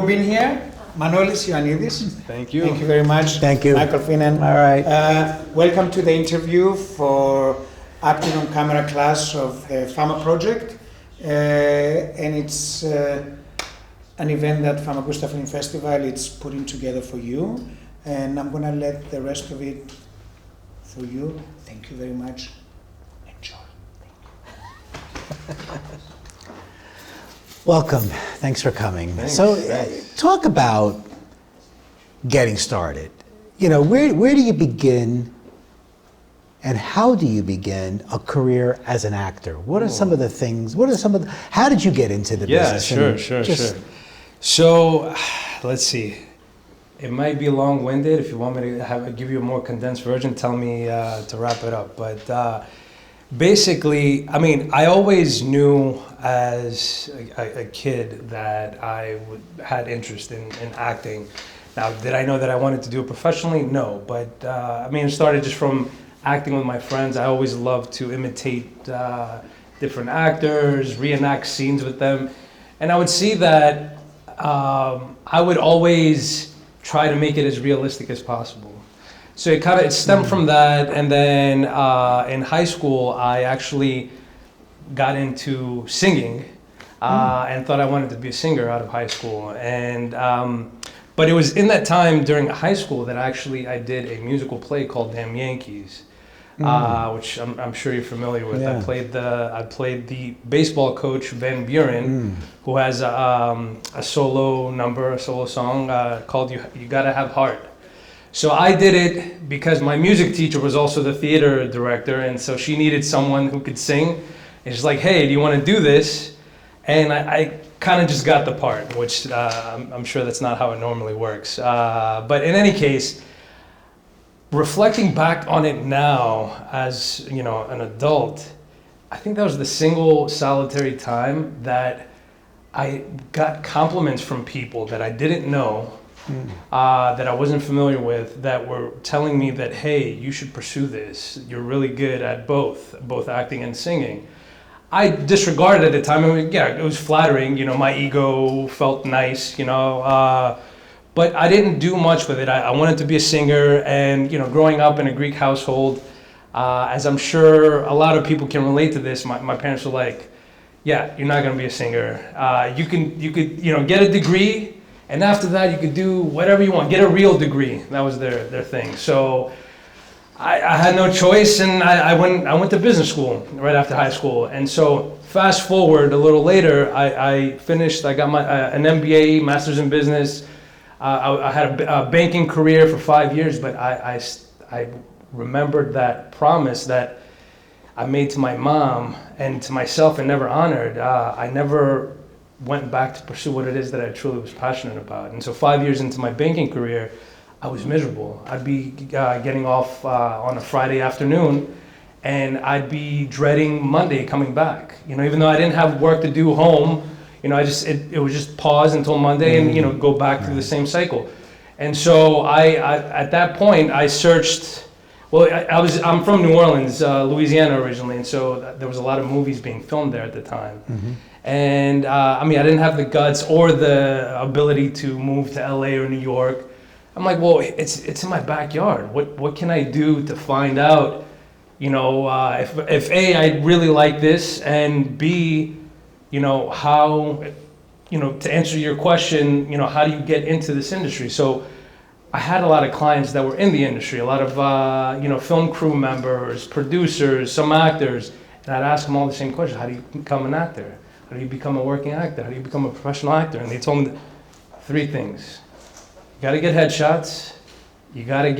being here. Manoli Ioannidis. Thank you. Thank you very much. Thank you. Michael Finan. All right. Welcome to the interview for acting on camera class of the FAMA Project. And it's an event that Famagusta Film Festival is putting together for you. And I'm going to let the rest of it for you. Thank you very much. Enjoy. Thank you. Welcome. Thanks for coming. Thanks. So, talk about getting started. You know, where do you begin and how do you begin a career as an actor? What are some of the things, how did you get into the business? Yeah, sure. So, let's see. It might be long-winded. If you want me to give you a more condensed version, tell me to wrap it up. But basically, I mean, I always knew as a kid that I had interest in acting. Now, did I know that I wanted to do it professionally? No, but I mean, it started just from acting with my friends. I always loved to imitate different actors, reenact scenes with them. And I would see that I would always try to make it as realistic as possible. So it stemmed from that, and then in high school I actually got into singing and thought I wanted to be a singer out of high school. And but it was in that time during high school that I did a musical play called Damn Yankees, which I'm sure you're familiar with. Yeah. I played the baseball coach Van Buren, who has a solo song called "You Gotta Have Heart." So I did it because my music teacher was also the theater director, and so she needed someone who could sing. And she's like, "Hey, do you want to do this?" And I kind of just got the part, which I'm sure that's not how it normally works. But in any case, reflecting back on it now as, you know, an adult, I think that was the single solitary time that I got compliments from people that I didn't know, that I wasn't familiar with, that were telling me that, hey, you should pursue this. You're really good at both acting and singing. I disregarded it at the time. I mean, yeah, it was flattering. You know, my ego felt nice, you know, but I didn't do much with it. I wanted to be a singer, and, you know, growing up in a Greek household, as I'm sure a lot of people can relate to this, my parents were like, yeah, you're not going to be a singer. You could, you know, get a degree, and after that, you could do whatever you want. Get a real degree. That was their thing. So I had no choice, and I went to business school right after high school. And so fast forward a little later, I finished. I got an MBA, Master's in Business. I had a banking career for 5 years, but I remembered that promise that I made to my mom and to myself and never honored. I never went back to pursue what it is that I truly was passionate about. And so 5 years into my banking career, I was miserable. I'd be getting off on a Friday afternoon, and I'd be dreading Monday coming back. You know, even though I didn't have work to do home, you know, it would just pause until Monday and, you know, go back through the same cycle. And so I at that point I searched. Well, I'm from New Orleans, Louisiana originally, and so there was a lot of movies being filmed there at the time. And I mean, I didn't have the guts or the ability to move to LA or New York. I'm like, well, it's in my backyard. What can I do to find out, you know, if A, I really like this, and B, you know, how, you know, to answer your question, you know, how do you get into this industry? So I had a lot of clients that were in the industry, a lot of, you know, film crew members, producers, some actors, and I'd ask them all the same questions. How do you become an actor? How do you become a working actor? How do you become a professional actor? And they told me 3 things. You got to get headshots. You got to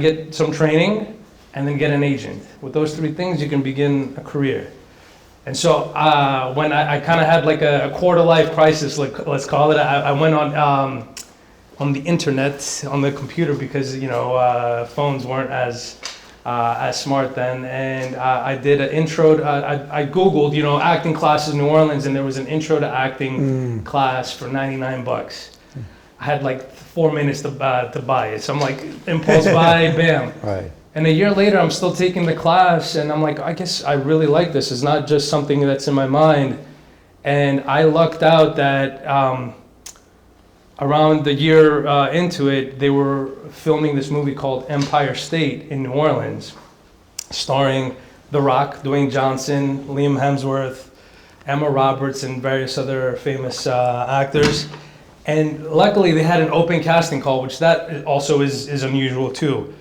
get some training, and then get an agent. With those 3 things, you can begin a career. And so when I kind of had like a quarter-life crisis, like, let's call it, I went on the internet, on the computer, because, you know, phones weren't as smart then, and I did an intro to, I Googled, you know, acting classes in New Orleans, and there was an intro to acting class for $99. I had like 4 minutes to buy it, so I'm like, impulse buy, bam. Right. And a year later, I'm still taking the class, and I'm like, I guess I really like this. It's not just something that's in my mind. And I lucked out that around the year into it, they were filming this movie called Empire State in New Orleans, starring The Rock, Dwayne Johnson, Liam Hemsworth, Emma Roberts, and various other famous actors. And luckily they had an open casting call, which that also is unusual too.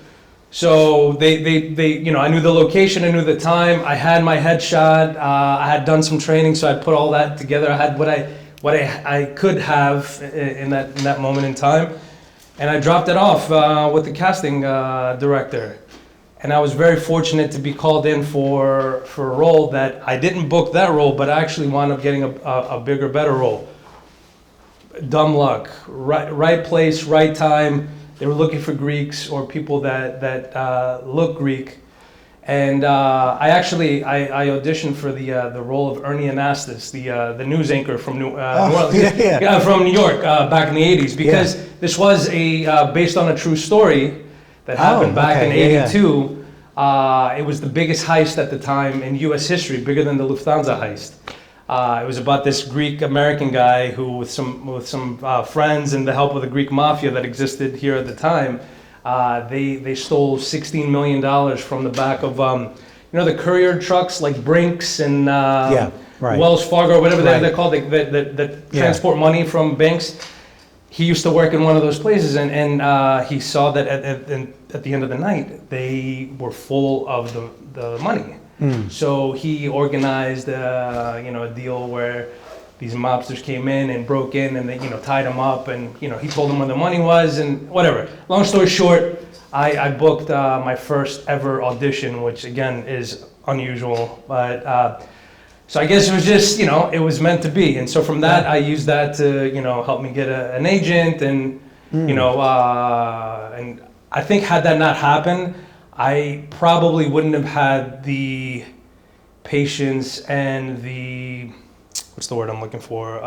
So they you know, I knew the location, I knew the time, I had my headshot, I had done some training, so I put all that together. I had what I could have in that moment in time, and I dropped it off with the casting director. And I was very fortunate to be called in for a role that I didn't book that role, but I actually wound up getting a bigger, better role. Dumb luck, right place, right time. They were looking for Greeks or people that look Greek, and I auditioned for the role of Ernie Anastas, the news anchor from New Orleans, from New York back in the '80s, because this was based on a true story that happened back in '82. It was the biggest heist at the time in U.S. history, bigger than the Lufthansa heist. It was about this Greek-American guy who, with some friends and the help of the Greek mafia that existed here at the time, they stole $16 million from the back of the courier trucks like Brinks and Wells Fargo, or whatever they're called, that transport money from banks. He used to work in one of those places, and he saw that at the end of the night they were full of the money. So he organized a deal where these mobsters came in and broke in, and they tied him up, and he told them where the money was and whatever. Long story short, I booked my first ever audition, which again is unusual, but so I guess it was just it was meant to be. And so from that I used that to help me get an agent, and and I think had that not happened, I probably wouldn't have had the patience and the, what's the word I'm looking for?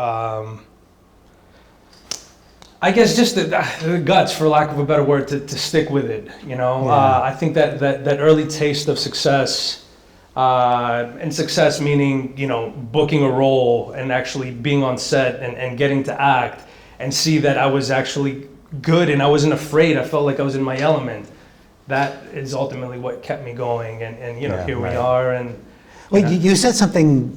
I guess just the guts, for lack of a better word, to stick with it. I think that early taste of success, and success meaning booking a role and actually being on set and getting to act and see that I was actually good and I wasn't afraid. I felt like I was in my element. That is ultimately what kept me going, and here we are. And well, you said something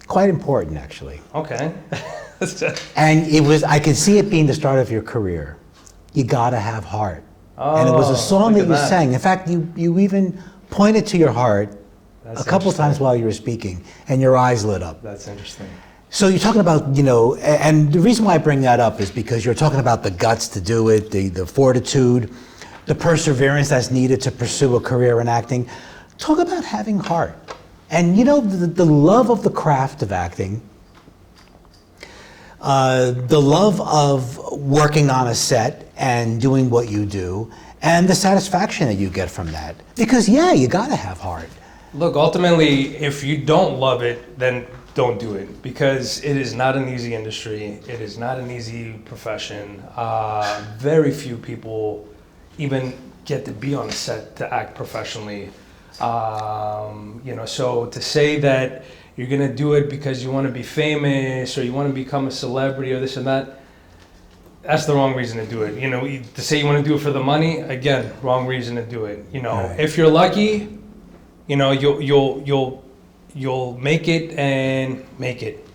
quite important, actually. Okay. And I could see it being the start of your career. You gotta have heart. And it was a song that you sang. In fact, you even pointed to your heart a couple times while you were speaking, and your eyes lit up. That's interesting. So you're talking about, and the reason why I bring that up is because you're talking about the guts to do it, the fortitude, the perseverance that's needed to pursue a career in acting. Talk about having heart. And the love of the craft of acting, the love of working on a set and doing what you do, and the satisfaction that you get from that. Because you gotta have heart. Look, ultimately, if you don't love it, then don't do it, because it is not an easy industry. It is not an easy profession. Very few people even get to be on a set to act professionally. So to say that you're gonna do it because you want to be famous or you want to become a celebrity or this and that, that's the wrong reason to do it. To say you want to do it for the money, again, wrong reason to do it. Right. If you're lucky, you'll make it and make it.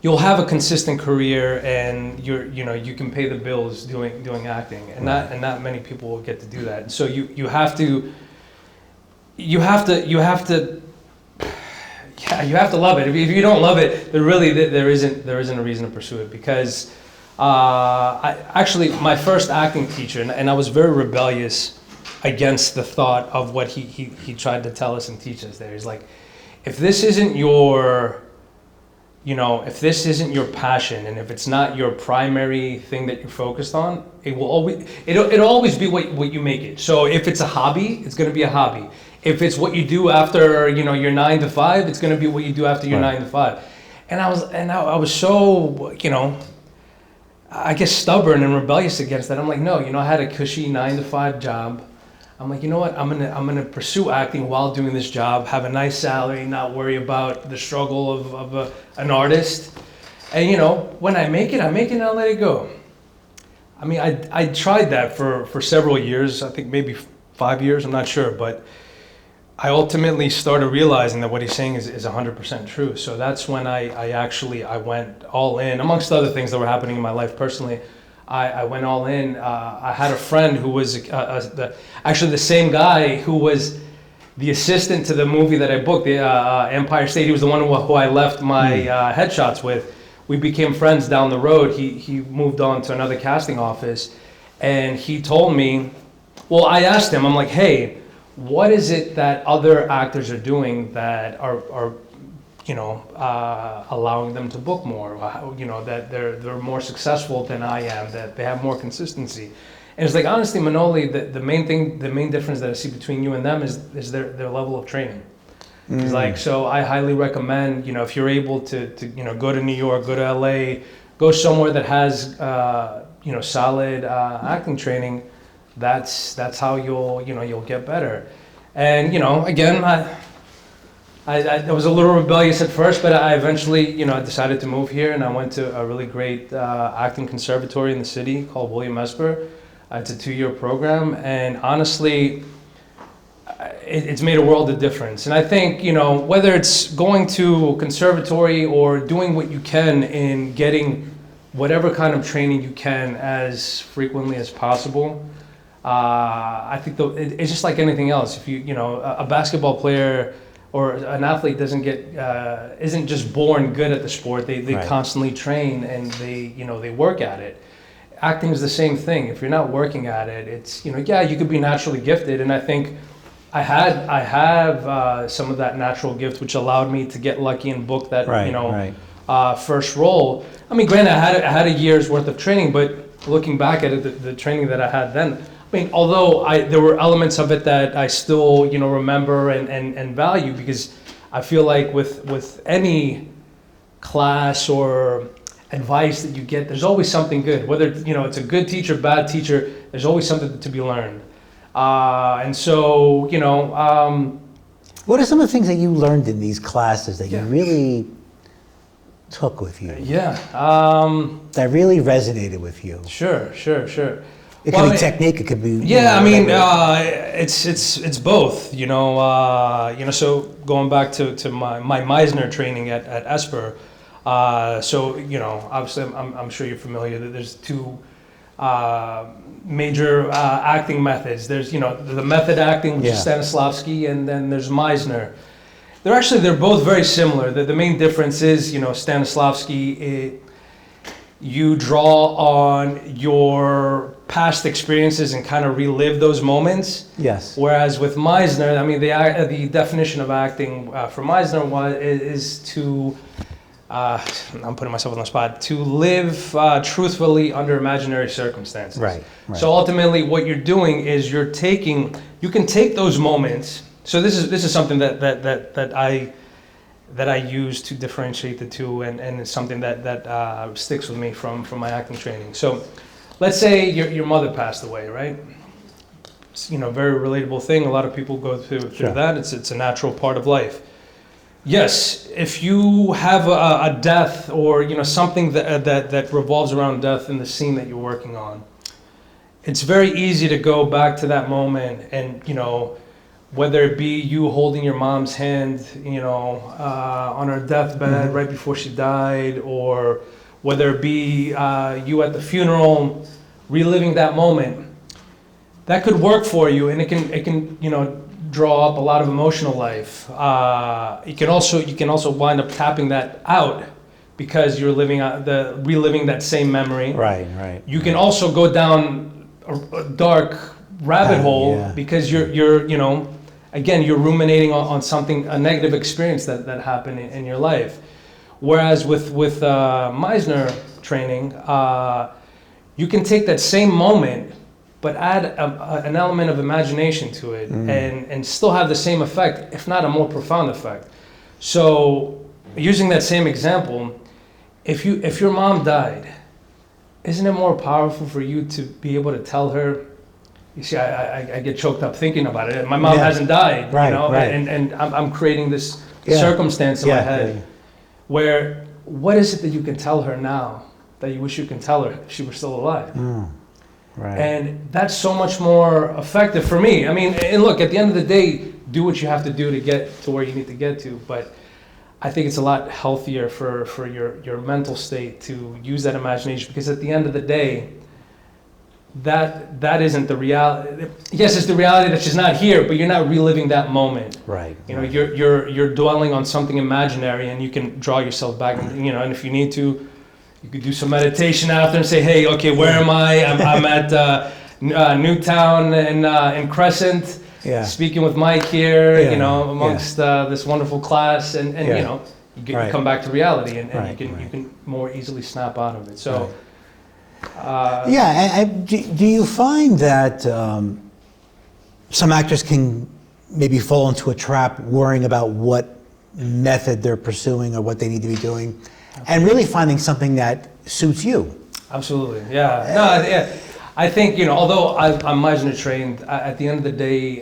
You'll have a consistent career, and you can pay the bills doing acting, and not many people will get to do that. So you have to love it. If you don't love it, there isn't a reason to pursue it, because my first acting teacher, and I was very rebellious against the thought of what he tried to tell us and teach us there. He's like, if this isn't your passion, and if it's not your primary thing that you're focused on, it'll always be what you make it. So if it's a hobby, it's going to be a hobby. If it's what you do after your 9 to 5, it's going to be what you do after your 9 to 5. And I was so I guess stubborn and rebellious against that. I'm like, no, I had a cushy 9 to 5 job. I'm like, you know what? I'm gonna pursue acting while doing this job, have a nice salary, not worry about the struggle of an artist. And you know, when I make it, and I'll let it go. I mean, I tried that for several years. I think maybe 5 years. I'm not sure, but I ultimately started realizing that what he's saying is 100% true. So that's when I went all in, amongst other things that were happening in my life personally. I went all in. I had a friend who was actually the same guy who was the assistant to the movie that I booked, the Empire State. He was the one who I left my headshots with. We became friends down the road. He moved on to another casting office, and he told me, well, I asked him, I'm like, hey, what is it that other actors are doing that are you know, allowing them to book more, you know, that they're more successful than I am, that they have more consistency. And it's like, honestly, Manoli, the main difference that I see between you and them is their level of training. It's like, so I highly recommend, you know, if you're able to you know, go to New York, go to LA, go somewhere that has, you know, solid acting training, that's how you'll get better. And, you know, again, I was a little rebellious at first, but I eventually, you know, decided to move here, and I went to a really great acting conservatory in the city called William Esper. It's a 2-year program, and honestly, it's made a world of difference. And I think, you know, whether it's going to a conservatory or doing what you can in getting whatever kind of training you can as frequently as possible, I think it's just like anything else. If you know, a basketball player or an athlete isn't just born good at the sport. They Right. constantly train, and they work at it. Acting is the same thing. If you're not working at it, it's, you know, yeah, you could be naturally gifted, and I think I have some of that natural gift, which allowed me to get lucky and book that first role. I mean, granted, I had a year's worth of training, but looking back at it, the training that I had then, I mean, although there were elements of it that I still, you know, remember and value, because I feel like with any class or advice that you get, there's always something good. Whether, you know, it's a good teacher, bad teacher, there's always something to be learned. And so, you know, what are some of the things that you learned in these classes that you really took with you? That really resonated with you? Sure. It could be technique. It could be. Yeah, I mean, it's both. You know, so going back to my Meisner training at Esper. So, you know, obviously, I'm sure you're familiar that there's two major acting methods. There's, you know, the method acting, which is Stanislavski, and then there's Meisner. They're both very similar. The main difference is, you know, Stanislavski, you draw on your past experiences and kind of relive those moments. Yes. Whereas with Meisner, I mean, the definition of acting for Meisner is to, I'm putting myself on the spot, to live truthfully under imaginary circumstances. Right. So ultimately what you're doing is you can take those moments. So this is something that I use to differentiate the two, and it's something that sticks with me from my acting training. So let's say your mother passed away, right? It's, you know, very relatable thing. A lot of people go through that. It's a natural part of life. Yes, if you have a death, or, you know, something that revolves around death in the scene that you're working on, it's very easy to go back to that moment, and, you know, whether it be you holding your mom's hand, you know, on her deathbed right before she died, or whether it be you at the funeral, reliving that moment, that could work for you, and it can you know, draw up a lot of emotional life. You can also wind up tapping that out because you're reliving that same memory. Right. You can also go down a dark rabbit hole because you're you know, again, you're ruminating on something, a negative experience that happened in your life. Whereas with Meisner training, you can take that same moment, but add an element of imagination to it, and still have the same effect, if not a more profound effect. So, using that same example, if your mom died, isn't it more powerful for you to be able to tell her, you see, I get choked up thinking about it. My mom hasn't died, Right, you know, right. and I'm creating this Yeah. circumstance in my head Yeah. where what is it that you can tell her now that you wish you can tell her if she were still alive? Right. And that's so much more effective for me. I mean, and look, at the end of the day, do what you have to do to get to where you need to get to. But I think it's a lot healthier for your mental state to use that imagination, because at the end of the day, that isn't the reality. Yes, it's the reality that she's not here, but you're not reliving that moment. Right. You know, you're dwelling on something imaginary, and you can draw yourself back. And, you know, and if you need to, you could do some meditation after and say, hey, okay, where am I? I'm at Newtown and Crescent, speaking with Mike here, you know, amongst this wonderful class, and you know, you come back to reality, and you can more easily snap out of it. So, do you find that some actors can maybe fall into a trap worrying about what method they're pursuing or what they need to be doing, and really finding something that suits you? Absolutely, yeah. No, yeah. I think, you know, although I'm Meisner trained, at the end of the day,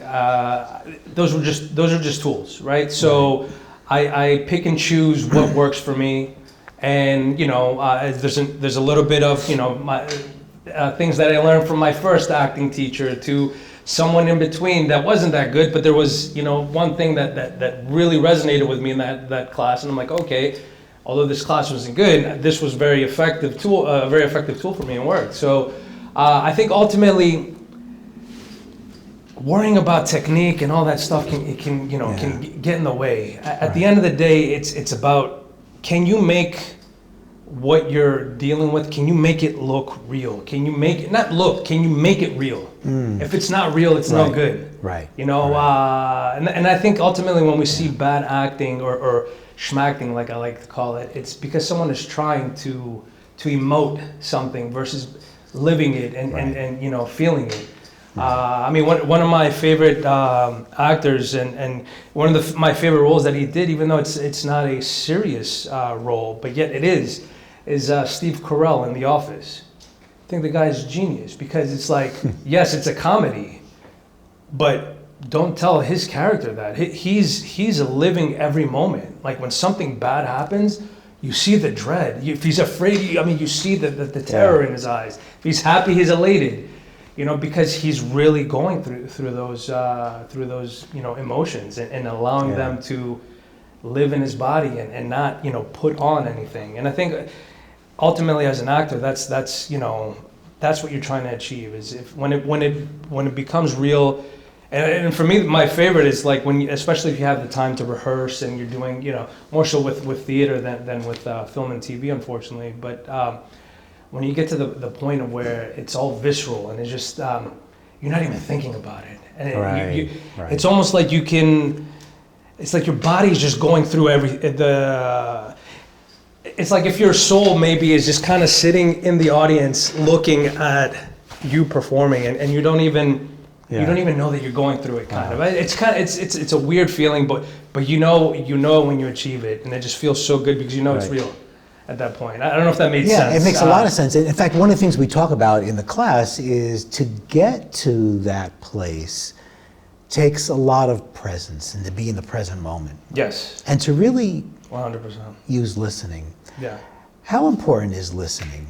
those are just tools, right? So I pick and choose what works for me, and you know, there's a little bit of, you know, my things that I learned from my first acting teacher to someone in between that wasn't that good, but there was, you know, one thing that really resonated with me in that class, and I'm like, okay, although this class wasn't good, this was a very effective tool for me and worked. So I think ultimately worrying about technique and all that stuff can get in the way. At the end of the day, it's about, can you make what you're dealing with, can you make it look real? Can you make it, not look, can you make it real? If it's not real, it's no good. Right. You know, and I think ultimately when we see bad acting or schmacting, like I like to call it, it's because someone is trying to emote something versus living it and you know, feeling it. I mean, one of my favorite actors and one of my favorite roles that he did, even though it's not a serious role, but yet it is Steve Carell in The Office. I think the guy's genius, because it's like, yes, it's a comedy, but don't tell his character that. He's living every moment. Like when something bad happens, you see the dread. If he's afraid, I mean, you see the terror in his eyes. If he's happy, he's elated. You know, because he's really going through those you know, emotions and allowing them to live in his body and not, you know, put on anything. And I think ultimately as an actor, that's you know, that's what you're trying to achieve, is if when it becomes real. And for me, my favorite is like especially if you have the time to rehearse and you're doing, you know, more so with theater than with film and TV, unfortunately. But when you get to the point of where it's all visceral and it's just, you're not even thinking about it. And it's almost like it's like your body's just going through it's like if your soul maybe is just kind of sitting in the audience looking at you performing, and you don't even, you don't even know that you're going through it, kind of. It's a weird feeling, but you know when you achieve it, and it just feels so good because you know it's real at that point. I don't know if that made sense. Yeah, it makes a lot of sense. In fact, one of the things we talk about in the class is to get to that place takes a lot of presence and to be in the present moment. Yes. And to really 100% use listening. Yeah. How important is listening?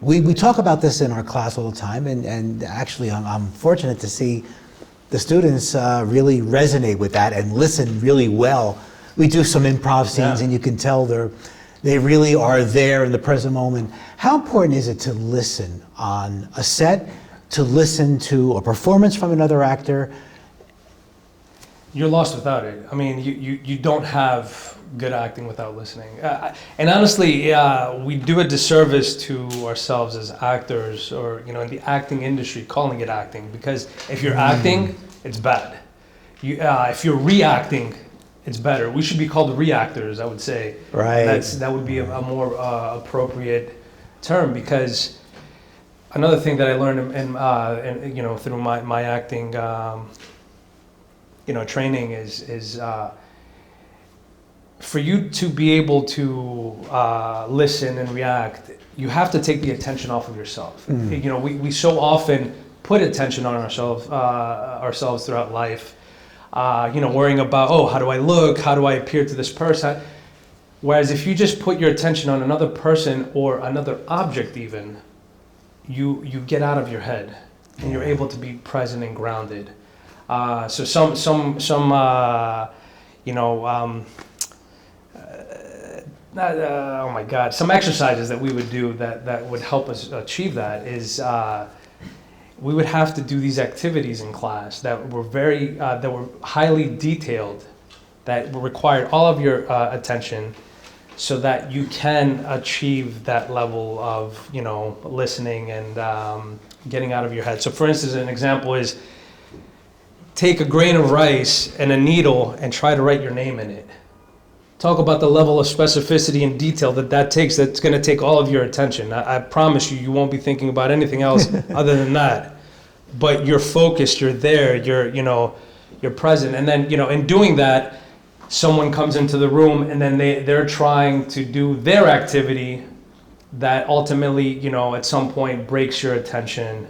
We talk about this in our class all the time, and actually I'm fortunate to see the students really resonate with that and listen really well. We do some improv scenes and you can tell they really are there in the present moment. How important is it to listen on a set, to listen to a performance from another actor? You're lost without it. I mean, you don't have good acting without listening. And honestly, we do a disservice to ourselves as actors, or, you know, in the acting industry, calling it acting, because if you're acting, it's bad. If you're reacting, it's better. We should be called reactors, I would say. Right. That would be a more appropriate term, because another thing that I learned in you know, through my acting you know, training is for you to be able to listen and react, you have to take the attention off of yourself. You know, we so often put attention on ourselves throughout life. Worrying about, oh, how do I look? How do I appear to this person? Whereas if you just put your attention on another person or another object even, you get out of your head and you're able to be present and grounded. So some exercises that we would do that would help us achieve that is we would have to do these activities in class that were that were highly detailed, that required all of your attention, so that you can achieve that level of listening and getting out of your head. So, for instance, an example is take a grain of rice and a needle and try to write your name in it. Talk about the level of specificity and detail that takes. That's going to take all of your attention. I promise you won't be thinking about anything else other than that. But you're focused. You're there. You're present. And then in doing that, someone comes into the room and then they're trying to do their activity that ultimately at some point breaks your attention,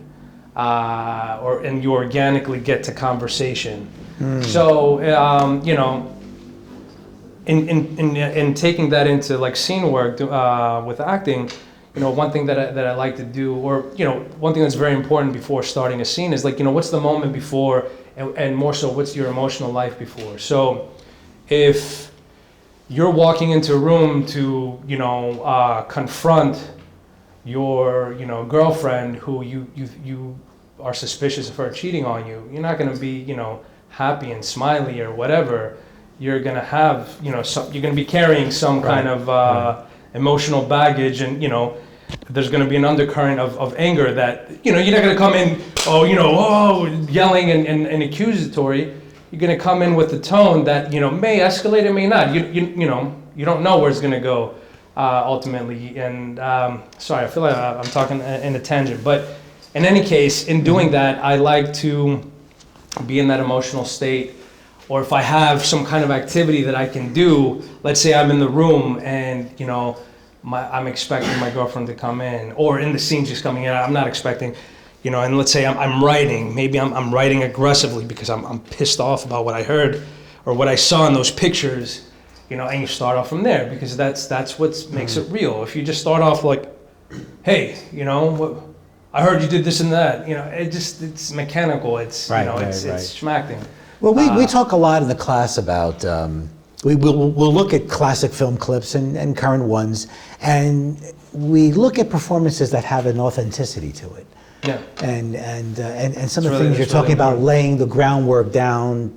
and you organically get to conversation. So in taking that into like scene work with acting, one thing that I like to do, or one thing that's very important before starting a scene is like what's the moment before, and more so what's your emotional life before. So if you're walking into a room to confront your girlfriend who you are suspicious of her cheating on you, you're not going to be happy and smiley or whatever. You're going to have you're going to be carrying some kind of emotional baggage, and there's going to be an undercurrent of anger that you're not going to come in yelling and accusatory. You're going to come in with the tone that may escalate, it may not. You don't know where it's going to go ultimately. And sorry, I feel like I'm talking in a tangent, but in any case, in doing that, I like to be in that emotional state. Or if I have some kind of activity that I can do, let's say I'm in the room and I'm expecting my girlfriend to come in, or in the scene she's coming in, I'm not expecting. And let's say I'm writing, maybe I'm writing aggressively because I'm pissed off about what I heard or what I saw in those pictures, and you start off from there, because that's what makes it real. If you just start off like, hey, I heard you did this and that, it's mechanical, it's schmacking. Well, we talk a lot in the class about, we'll look at classic film clips and current ones, and we look at performances that have an authenticity to it. Yeah. And some of the things you're talking about, laying the groundwork down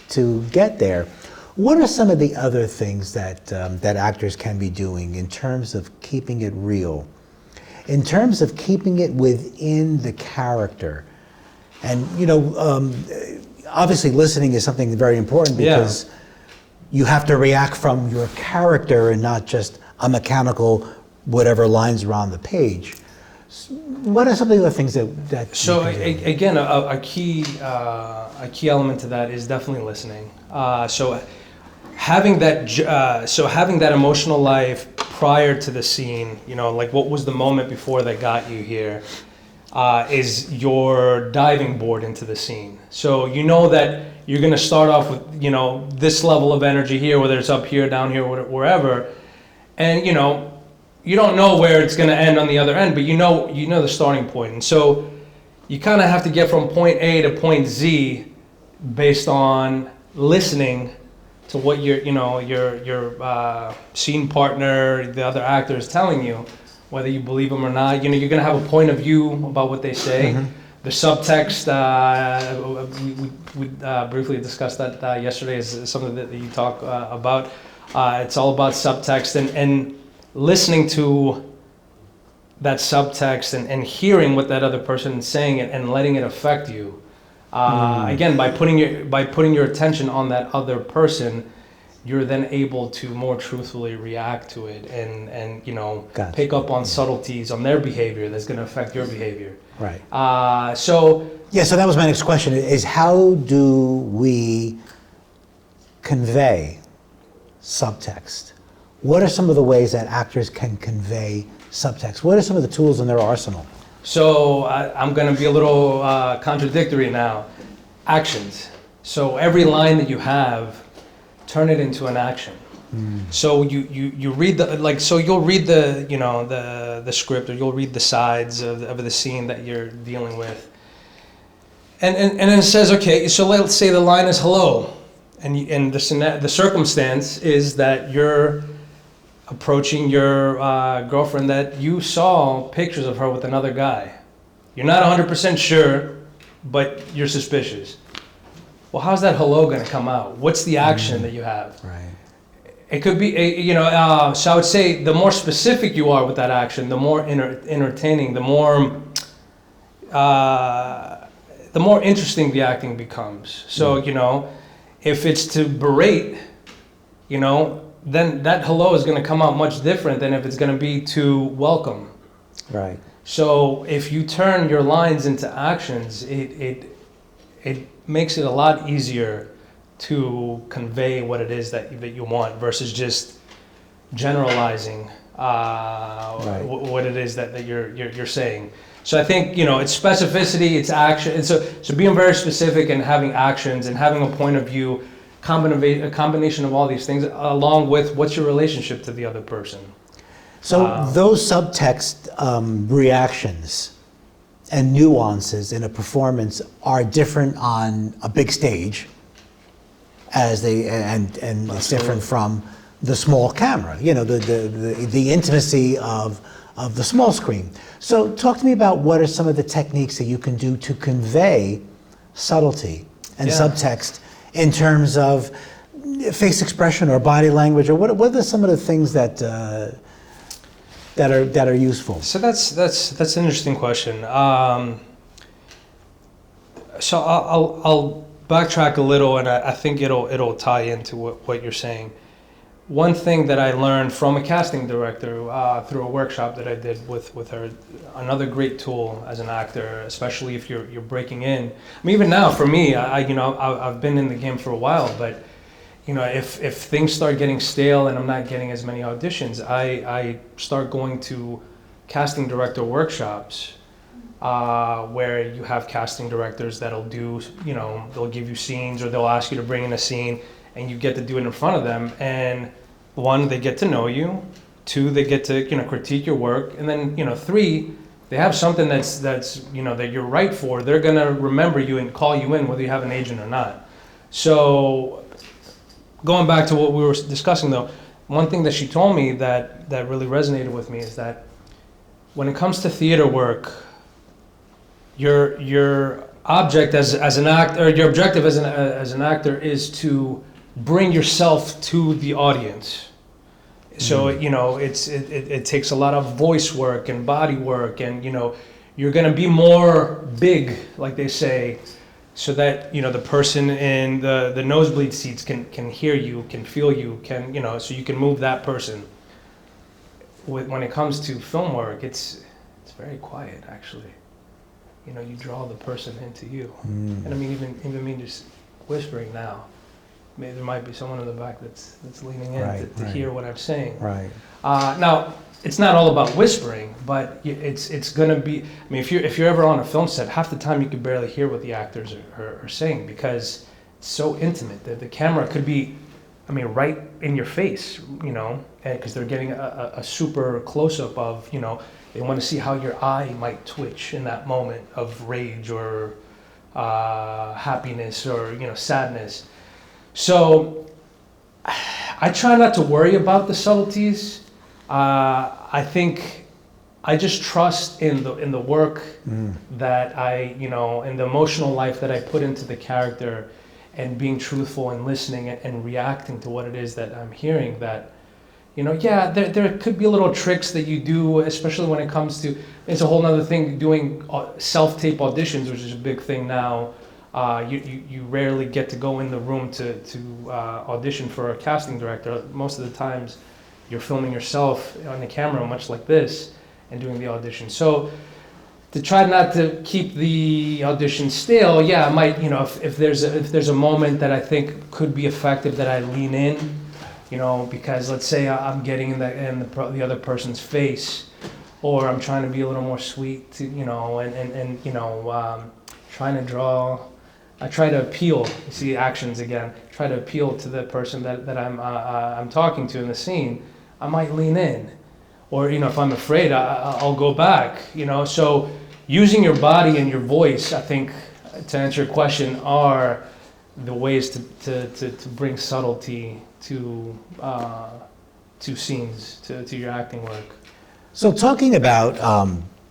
to get there. What are some of the other things that actors can be doing in terms of keeping it real, in terms of keeping it within the character? And obviously listening is something very important, because you have to react from your character and not just a mechanical whatever lines are on the page. What are some of the other things that so again, a key element to that is definitely listening. So having that emotional life prior to the scene, like what was the moment before that got you here, is your diving board into the scene. So that you're going to start off with this level of energy here, whether it's up here, down here, wherever, and you don't know where it's going to end on the other end, but you know the starting point. And so you kind of have to get from point A to point Z based on listening to what your scene partner, the other actor, is telling you, whether you believe them or not. You're going to have a point of view about what they say. Mm-hmm. The subtext, we briefly discussed that yesterday, is something that you talk about. It's all about subtext and listening to that subtext and hearing what that other person is saying and letting it affect you. Again, by putting your attention on that other person, you're then able to more truthfully react to it and Gotcha. Pick up on subtleties on their behavior that's going to affect your behavior. Right. So that was my next question, is how do we convey subtext? What are some of the ways that actors can convey subtext? What are some of the tools in their arsenal? So I'm going to be a little contradictory now. Actions. So every line that you have, turn it into an action. So you read so you'll read the script, or you'll read the sides of the scene that you're dealing with, and then it says, okay, so let's say the line is hello, and the circumstance is that you're approaching your girlfriend that you saw pictures of her with another guy. You're not 100% sure, but you're suspicious. Well, how's that hello going to come out? What's the action that you have? Right. It could be, so I would say the more specific you are with that action, the more entertaining, the more interesting the acting becomes. So, if it's to berate, then that hello is going to come out much different than if it's going to be to welcome. Right. So if you turn your lines into actions, it makes it a lot easier to convey what it is that you want versus just generalizing what it is that you're saying. So I think it's specificity, it's action, and so being very specific and having actions and having a point of view, a combination of all these things, along with what's your relationship to the other person. So those subtext reactions and nuances in a performance are different on a big stage, and it's different from the small camera. The intimacy of the small screen. So talk to me about what are some of the techniques that you can do to convey subtlety and subtext in terms of face expression or body language, or what are some of the things that are useful? So that's an interesting question. So I'll backtrack a little, and I think it'll tie into what you're saying. One thing that I learned from a casting director through a workshop that I did with her, another great tool as an actor, especially if you're breaking in. I mean, even now for me, I've been in the game for a while, but if things start getting stale and I'm not getting as many auditions, I start going to casting director workshops where you have casting directors that'll do, they'll give you scenes, or they'll ask you to bring in a scene, and you get to do it in front of them. And one, they get to know you. Two, they get to critique your work. And then 3, they have something that's that you're right for. They're gonna remember you and call you in whether you have an agent or not. So going back to what we were discussing though, one thing that she told me that really resonated with me is that when it comes to theater work, your object as an actor, or your objective as an actor, is to bring yourself to the audience. So it takes a lot of voice work and body work, and you're gonna be more big, like they say, so that the person in the nosebleed seats can hear you, can feel you, so you can move that person. When it comes to film work, it's very quiet actually. You draw the person into you. And I mean, even me just whispering now, maybe there might be someone in the back that's leaning in to hear what I'm saying. Right. Now, it's not all about whispering, but it's gonna be. I mean, if you're ever on a film set, half the time you can barely hear what the actors are saying because it's so intimate. The camera could be, right in your face, because they're getting a super close up of, they want to see how your eye might twitch in that moment of rage or happiness or sadness. So I try not to worry about the subtleties. I think I just trust in the work that I, in the emotional life that I put into the character, and being truthful and listening and reacting to what it is that I'm hearing. That, there could be little tricks that you do, especially when it comes to, it's a whole nother thing doing self-tape auditions, which is a big thing now. You rarely get to go in the room to audition for a casting director. Most of the times you're filming yourself on the camera, much like this, and doing the audition. So to try not to keep the audition stale, I might, if there's a moment that I think could be effective, that I lean in, because let's say I'm getting in the other person's face, or I'm trying to be a little more sweet, to, trying to draw. I try to appeal. You see actions again. Try to appeal to the person that I'm talking to in the scene. I might lean in, or if I'm afraid, I'll go back. So using your body and your voice, I think, to answer your question, are the ways to bring subtlety to scenes, to your acting work. So talking about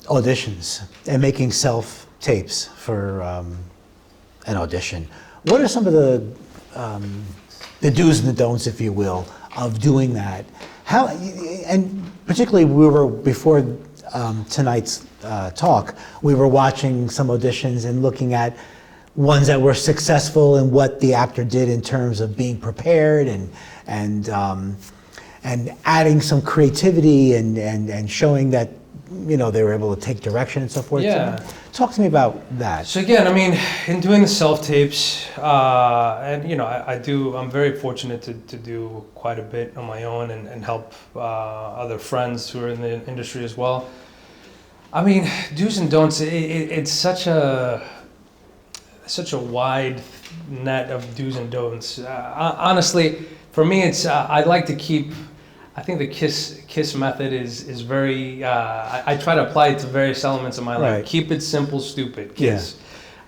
auditions and making self-tapes for an audition, what are some of the do's and the don'ts, if you will, of doing that? How, and particularly before tonight's talk, we were watching some auditions and looking at ones that were successful and what the actor did in terms of being prepared and adding some creativity and showing that they were able to take direction and so forth. Yeah. So talk to me about that. So again, in doing the self-tapes, and I'm very fortunate to do quite a bit on my own and help other friends who are in the industry as well. Do's and don'ts, it's such a wide net of do's and don'ts. Honestly, for me, it's I'd like to keep. I think the kiss method is very. I try to apply it to various elements of my life. Right. Keep it simple, stupid. Kiss.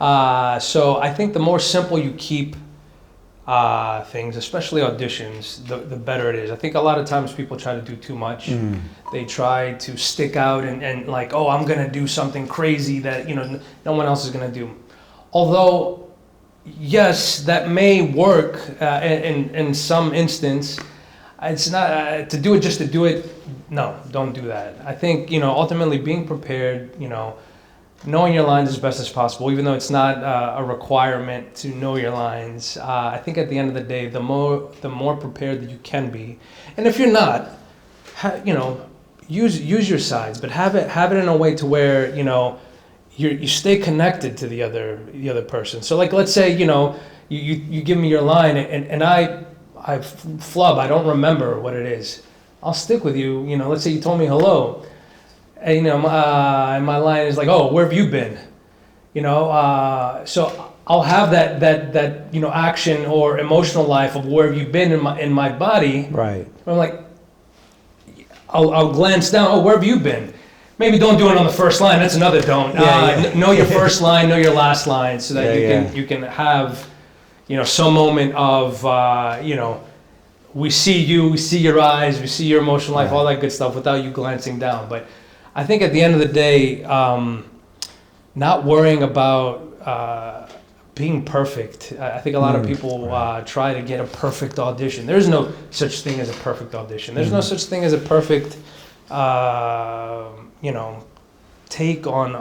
Yeah. So I think the more simple you keep things, especially auditions, the better it is. I think a lot of times people try to do too much. They try to stick out and like, oh, I'm gonna do something crazy that no one else is gonna do. Although, yes, that may work in some instance. It's not to do it just to do it. No, don't do that. I think ultimately being prepared, knowing your lines as best as possible, even though it's not a requirement to know your lines. I think at the end of the day, the more prepared that you can be, and if you're not, use your sides, but have it in a way to where you stay connected to the other person. So like, let's say you give me your line and I flub, I don't remember what it is. I'll stick with you. Let's say you told me hello, and my line is like, oh, where have you been? So I'll have that action or emotional life of where have you been in my body. Right. I'm like, I'll glance down. Oh, where have you been? Maybe don't do it on the first line. That's another don't. Know your first line, know your last line, so that you can have some moment of we see you, we see your eyes, we see your emotional life, all that good stuff without you glancing down. But I think at the end of the day, not worrying about being perfect. I think a lot of people try to get a perfect audition. There's no such thing as a perfect audition. There's no such thing as a perfect take on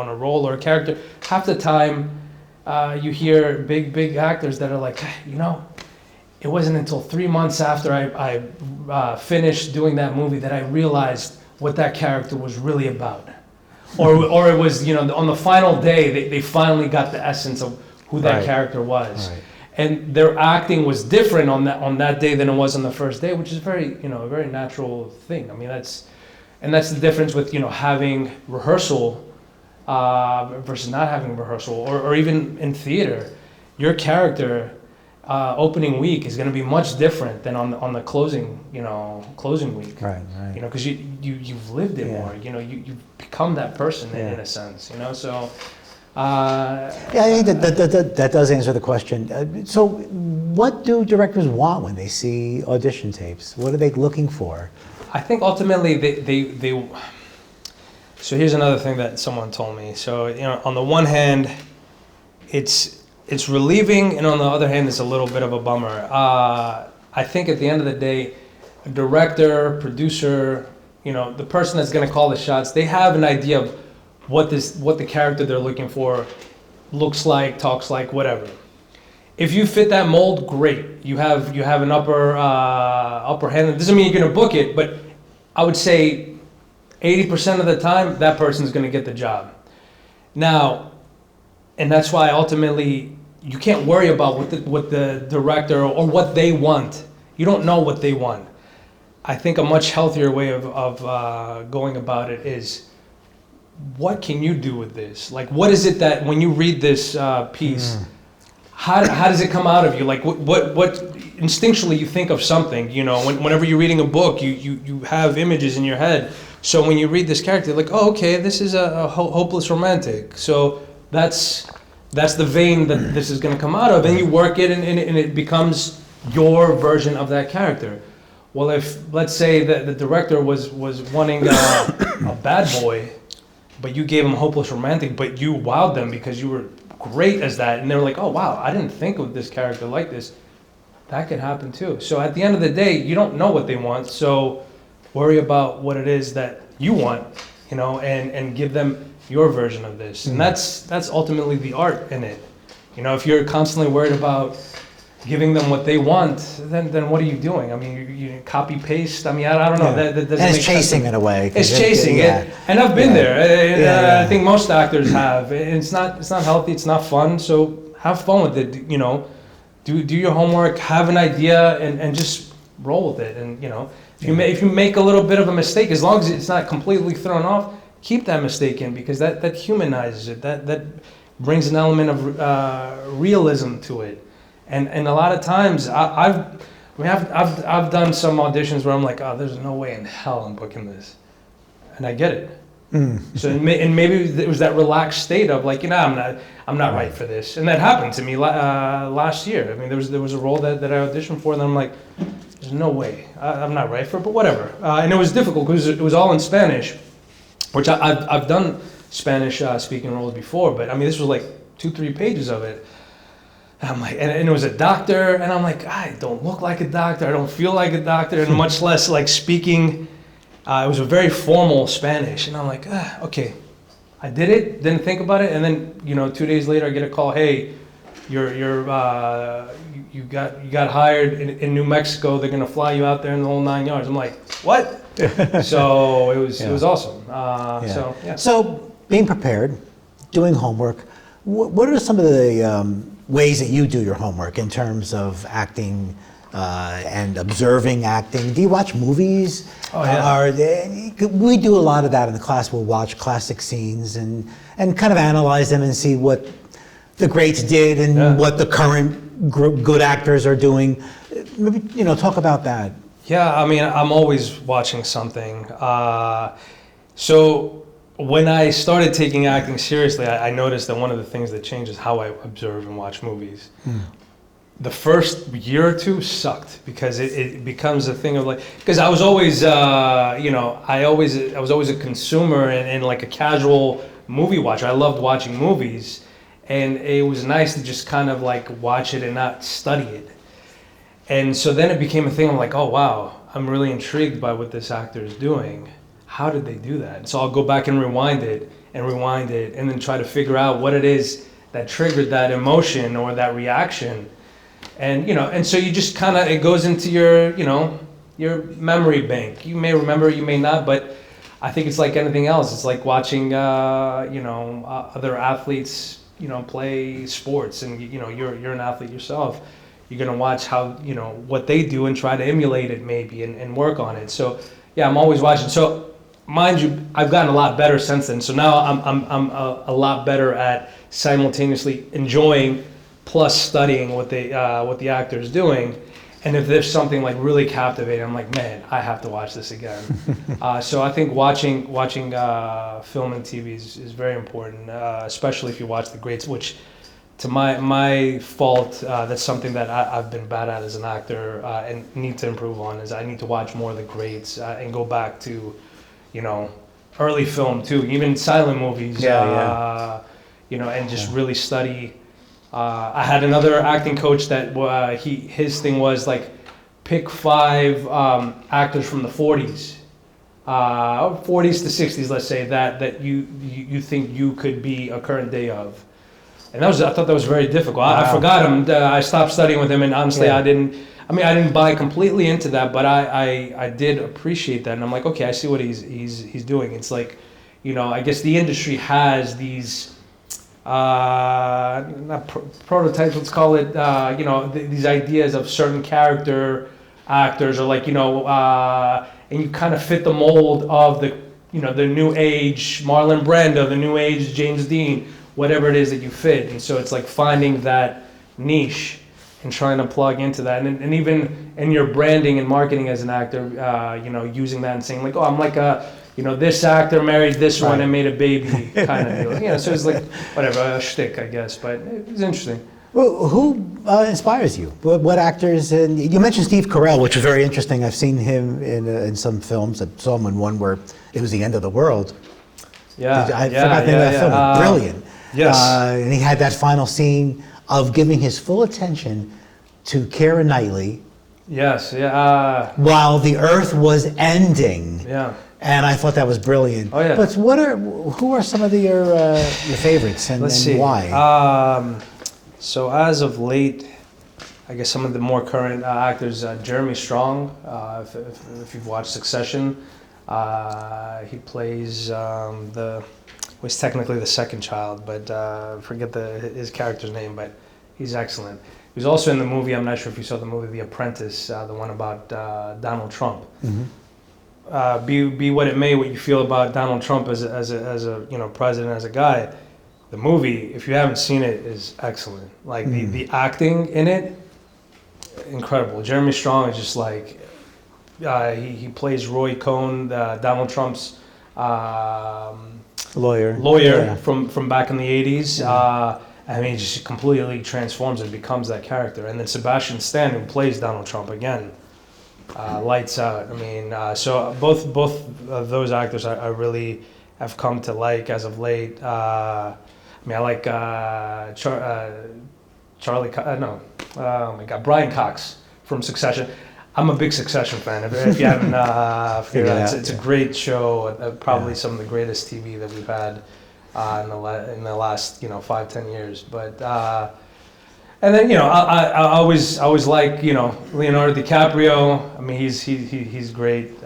a role or a character. Half the time you hear big actors that are like, it wasn't until 3 months after I finished doing that movie that I realized what that character was really about. Or it was, on the final day, they finally got the essence of who that character was. Right. And their acting was different on that day than it was on the first day, which is a very natural thing. That's the difference with, having rehearsal versus not having rehearsal, or even in theater. Your character opening week is going to be much different than on the closing week. Right. Because you've lived it more. You've become that person in a sense. So. I think that does answer the question. So, what do directors want when they see audition tapes? What are they looking for? I think ultimately they. So here's another thing that someone told me. So on the one hand, it's relieving, and on the other hand, it's a little bit of a bummer. I think at the end of the day, a director, producer, the person that's going to call the shots, they have an idea of what the character they're looking for looks like, talks like, whatever. If you fit that mold, great. You have an upper hand. It doesn't mean you're going to book it, but I would say 80% of the time that person's going to get the job. Now, and that's why ultimately you can't worry about what the director or what they want. You don't know what they want. I think a much healthier way of going about it is, what can you do with this? Like, what is it that when you read this piece, how does it come out of you? Like, what instinctually you think of something, you know, whenever you're reading a book, you have images in your head. So when you read this character, you're like, oh, okay, this is a hopeless romantic. So that's the vein that this is going to come out of, and you work it, and it becomes your version of that character. Well, if, let's say that the director was wanting a bad boy, but you gave him hopeless romantic, but you wowed them because you were great as that, and they were like, oh wow, I didn't think of this character like this. That could happen too. So at the end of the day, you don't know what they want, so worry about what it is that you want, you know, and give them your version of this. And that's ultimately the art in it. You know, if you're constantly worried about giving them what they want, then what are you doing? I mean, you copy paste. I mean, I don't know. That doesn't and make it's chasing sense. in a way. It's chasing it, and I've been there. I think most actors have. It's not healthy. It's not fun. So have fun with it. You know, do your homework. Have an idea, and just roll with it. And you know, if you make a little bit of a mistake, as long as it's not completely thrown off, keep that mistake in, because that humanizes it. That brings an element of realism to it. And a lot of times I've done some auditions where I'm like, oh, there's no way in hell I'm booking this, and I get it. So and maybe it was that relaxed state of like, you know, I'm not right for this, and that happened to me last year. I mean, there was a role that I auditioned for, and I'm like, there's no way I'm not right for it, but whatever. And it was difficult because it was all in Spanish, which I've done Spanish speaking roles before, but I mean, this was like 2-3 pages of it. And I'm like, and it was a doctor, and I'm like, I don't look like a doctor, I don't feel like a doctor, and much less like speaking. It was a very formal Spanish, and I'm like, okay, I did it, didn't think about it, and then 2 days later I get a call, hey, you got hired in New Mexico. They're gonna fly you out there in the whole 9 yards. I'm like, what? So it was awesome. So being prepared, doing homework. What are some of the ways that you do your homework in terms of acting and observing acting? Do you watch movies? Oh, yeah. We do a lot of that in the class. We'll watch classic scenes and kind of analyze them and see what the greats did and what the current good actors are doing. Maybe, talk about that. Yeah, I mean, I'm always watching something. So when I started taking acting seriously, I noticed that one of the things that changed is how I observe and watch movies. The first year or two sucked because it becomes a thing of like, because I was always, I was always a consumer and like a casual movie watcher. I loved watching movies, and it was nice to just kind of like watch it and not study it. And so then it became a thing. I'm like, oh wow, I'm really intrigued by what this actor is doing. How did they do that? So I'll go back and rewind it, and then try to figure out what it is that triggered that emotion or that reaction. And and so you just kind of, it goes into your memory bank. You may remember, you may not, but I think it's like anything else. It's like watching other athletes play sports, and you're an athlete yourself. You're gonna watch how what they do and try to emulate it maybe and work on it. So yeah, I'm always watching. So mind you, I've gotten a lot better since then. So now I'm a lot better at simultaneously enjoying plus studying what the actor is doing. And if there's something like really captivating, I'm like, man, I have to watch this again. So I think watching film and TV is very important, especially if you watch the greats, which to my fault, that's something that I've been bad at as an actor and need to improve on, is I need to watch more of the greats and go back to, early film too, even silent movies, and just really study. I had another acting coach that his thing was like, pick 5 actors from the 40s, 40s to 60s, let's say, that you think you could be a current day of. And I thought that was very difficult. Wow. I forgot him. I stopped studying with him, and honestly, I didn't buy completely into that, but I did appreciate that. And I'm like, okay, I see what he's doing. It's like, I guess the industry has these not prototypes, let's call it, these ideas of certain character actors, or like, and you kind of fit the mold of the, the new age Marlon Brando, the new age James Dean, whatever it is that you fit. And so it's like finding that niche and trying to plug into that. And even in your branding and marketing as an actor, using that and saying like, oh, I'm like this actor married this one and made a baby kind of deal. So it's like, whatever, a shtick, I guess. But it was interesting. Well, who inspires you? What actors? And you mentioned Steve Carell, which is very interesting. I've seen him in some films. I saw him in one where it was the end of the world. Yeah, I forgot the name of that film. Brilliant. Yes. And he had that final scene of giving his full attention to Keira Knightley. Yes. Yeah. While the Earth was ending. Yeah. And I thought that was brilliant. Oh yeah. But who are some of your favorites and, Let's and see. why? So as of late, I guess some of the more current actors, Jeremy Strong, if you've watched Succession, he plays was technically the second child, but forget his character's name, but he's excellent. He was also in the movie, I'm not sure if you saw the movie The Apprentice, the one about Donald Trump. Mm-hmm. Be what it may, what you feel about Donald Trump as a president, as a guy. The movie, if you haven't seen it, is excellent. Like the acting in it, incredible. Jeremy Strong is just like he plays Roy Cohn, Donald Trump's lawyer from back in the 80s. He just completely transforms and becomes that character. And then Sebastian Stan, who plays Donald Trump again, lights out. So both of those actors I really have come to like as of late. I like Brian Cox from Succession. I'm a big Succession fan. If you haven't figured out, it's a great show. Probably some of the greatest TV that we've had in the last 5-10 years. But and then I always like Leonardo DiCaprio. He's great.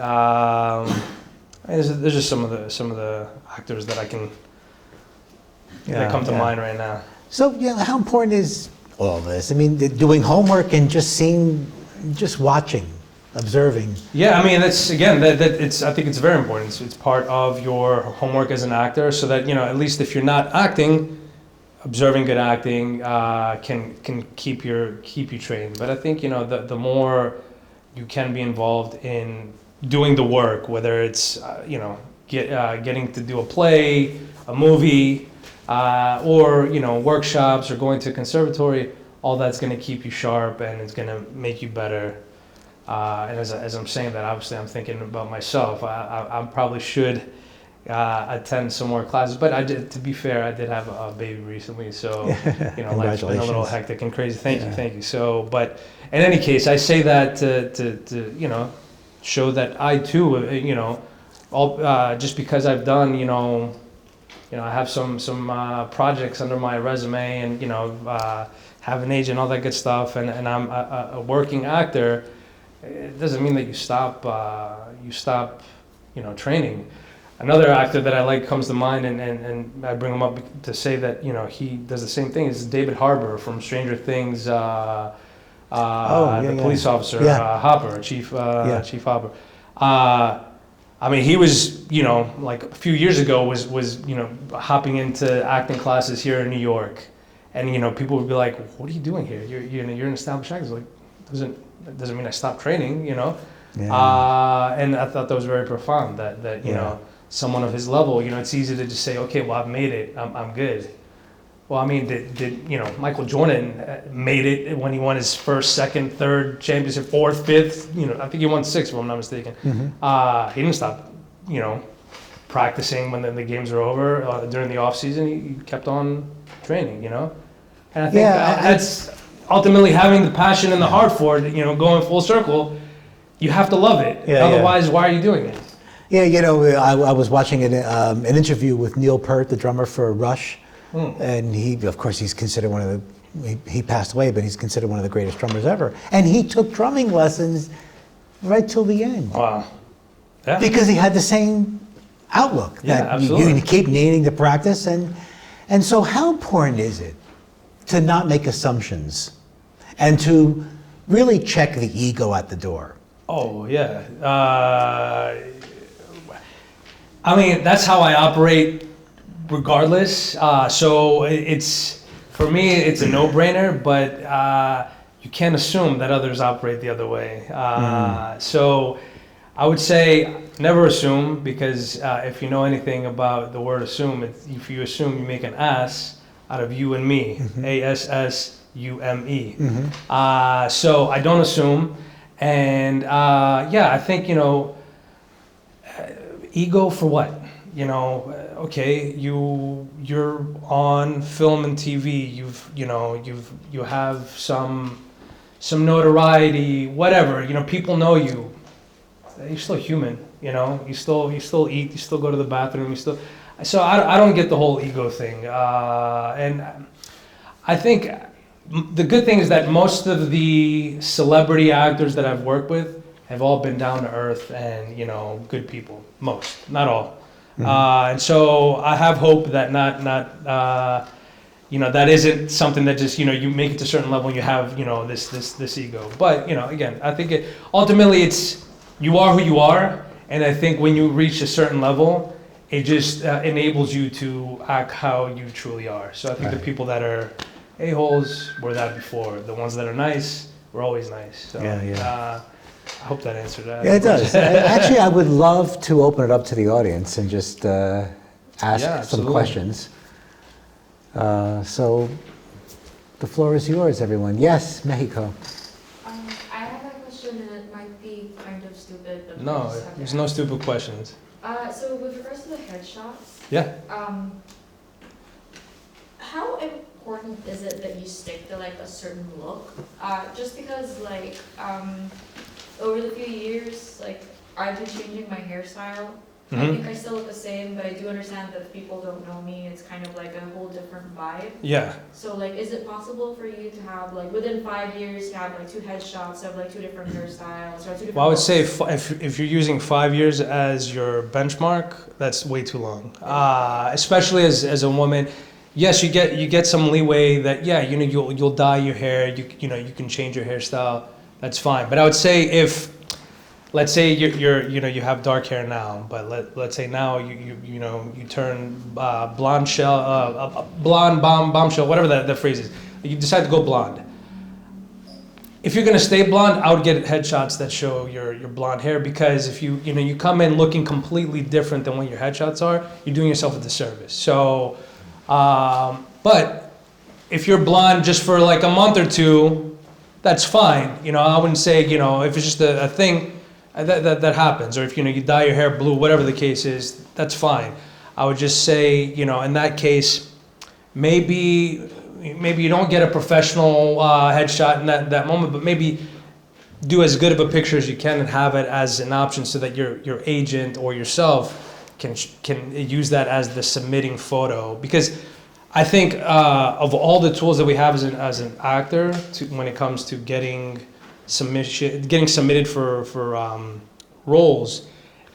There's just some of the actors that I can. That come to mind right now. So, how important is all this? Doing homework and just watching, observing. Yeah, that's again I think it's very important. It's part of your homework as an actor, so that at least if you're not acting, observing good acting can keep you trained. But I think the more you can be involved in doing the work, whether it's getting to do a play, a movie. Or workshops or going to a conservatory, all that's going to keep you sharp and it's going to make you better. And as I'm saying that, obviously I'm thinking about myself. I probably should attend some more classes, but to be fair, I did have a baby recently, so life's been a little hectic and crazy. Thank you. So, but in any case, I say that to show that I too, just because I've done I have some projects under my resume and, have an agent, all that good stuff, and I'm a working actor. It doesn't mean that you stop training. Another actor that I like comes to mind, and I bring him up to say that, he does the same thing, is David Harbour from Stranger Things, the police officer, Hopper, Chief Hopper. He was, like a few years ago was hopping into acting classes here in New York, and people would be like, "What are you doing here? You're an established actor." Like, doesn't mean I stopped training, And I thought that was very profound. That someone of his level, it's easy to just say, "Okay, well, I've made it. I'm good." Well, did Michael Jordan made it when he won his first, second, third championship, fourth, fifth? I think he won 6, if I'm not mistaken. Mm-hmm. He didn't stop, practicing when the games were over during the off season. He kept on training, And I think that's ultimately having the passion and the heart for it. Going full circle, you have to love it. Otherwise, why are you doing it? Yeah, I was watching an interview with Neil Peart, the drummer for Rush. And he's considered he passed away, but he's considered one of the greatest drummers ever. And he took drumming lessons right till the end. Wow. Yeah. Because he had the same outlook. Yeah, that absolutely. You keep needing to practice. And so how important is it to not make assumptions and to really check the ego at the door? Oh, yeah. I mean, that's how I operate regardless. So it's, for me, it's a no-brainer, but you can't assume that others operate the other way. So I would say never assume, because if you know anything about the word assume, if you assume, you make an ass out of you and me, ASSUME. So I don't assume. And yeah, I think, ego for what? Okay, you're on film and TV. You have some notoriety, whatever. People know you. You're still human. You still eat. You still go to the bathroom. So I don't get the whole ego thing. And I think the good thing is that most of the celebrity actors that I've worked with have all been down to earth and good people. Most, not all. And so I have hope that not that isn't something that just you make it to a certain level and you have this ego. But again, I think ultimately it's you are who you are, and I think when you reach a certain level, it just enables you to act how you truly are. So I think the people that are a-holes were that before. The ones that are nice were always nice. So, I hope that answered that. Yeah, it does. Actually, I would love to open it up to the audience and just ask some questions. So the floor is yours, everyone. Yes, Mexico. I have a question, and it might be kind of stupid. But No, there's no stupid questions. So with regards to the headshots, Yeah. how important is it that you stick to like a certain look? Just because like over the few years, like I've been changing my hairstyle. I think I still look the same, but I do understand that if people don't know me, it's kind of like a whole different vibe. Yeah. So like, is it possible for you to have like within 5 years to have like 2 headshots of like 2 different hairstyles or 2 different? Well, I would say looks? if you're using 5 years as your benchmark, that's way too long. Especially as a woman. Yes, you get some leeway that you'll dye your hair, you can change your hairstyle. That's fine. But I would say if, let's say you have dark hair now, but let's say now you turn blonde bombshell, whatever that phrase is. You decide to go blonde. If you're gonna stay blonde, I would get headshots that show your blonde hair, because if you come in looking completely different than what your headshots are, you're doing yourself a disservice. So, but if you're blonde just for like a month or two, that's fine. I wouldn't say if it's just a thing. That happens, or if you dye your hair blue, whatever the case is, that's fine. I would just say in that case, maybe you don't get a professional headshot in that moment, but maybe do as good of a picture as you can and have it as an option so that your agent or yourself can use that as the submitting photo. Because I think of all the tools that we have as an actor when it comes to getting submitted for roles,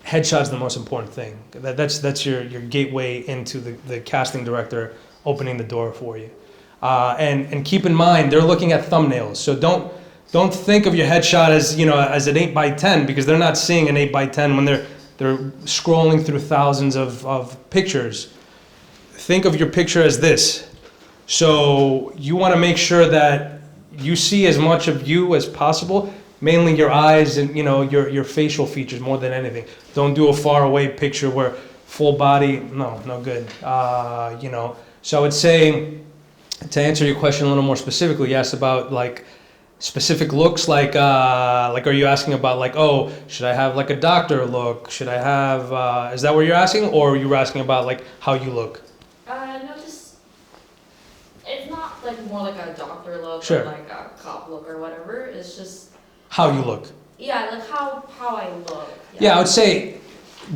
headshot's the most important thing. That's your gateway into the casting director opening the door for you. And keep in mind, they're looking at thumbnails. So don't think of your headshot as an 8x10, because they're not seeing an 8x10 when they're scrolling through thousands of pictures. Think of your picture as this. So you want to make sure that you see as much of you as possible, mainly your eyes and your facial features more than anything. Don't do a far away picture where full body, no good. So I would say, to answer your question a little more specifically, you asked about like specific looks, like are you asking about like, oh, should I have like a doctor look? Should I have, is that what you're asking, or are you asking about like how you look? No, just, it's not like more like a doctor look Sure. or like a cop look or whatever. It's just How you look. yeah, like how I look. Yeah, I would say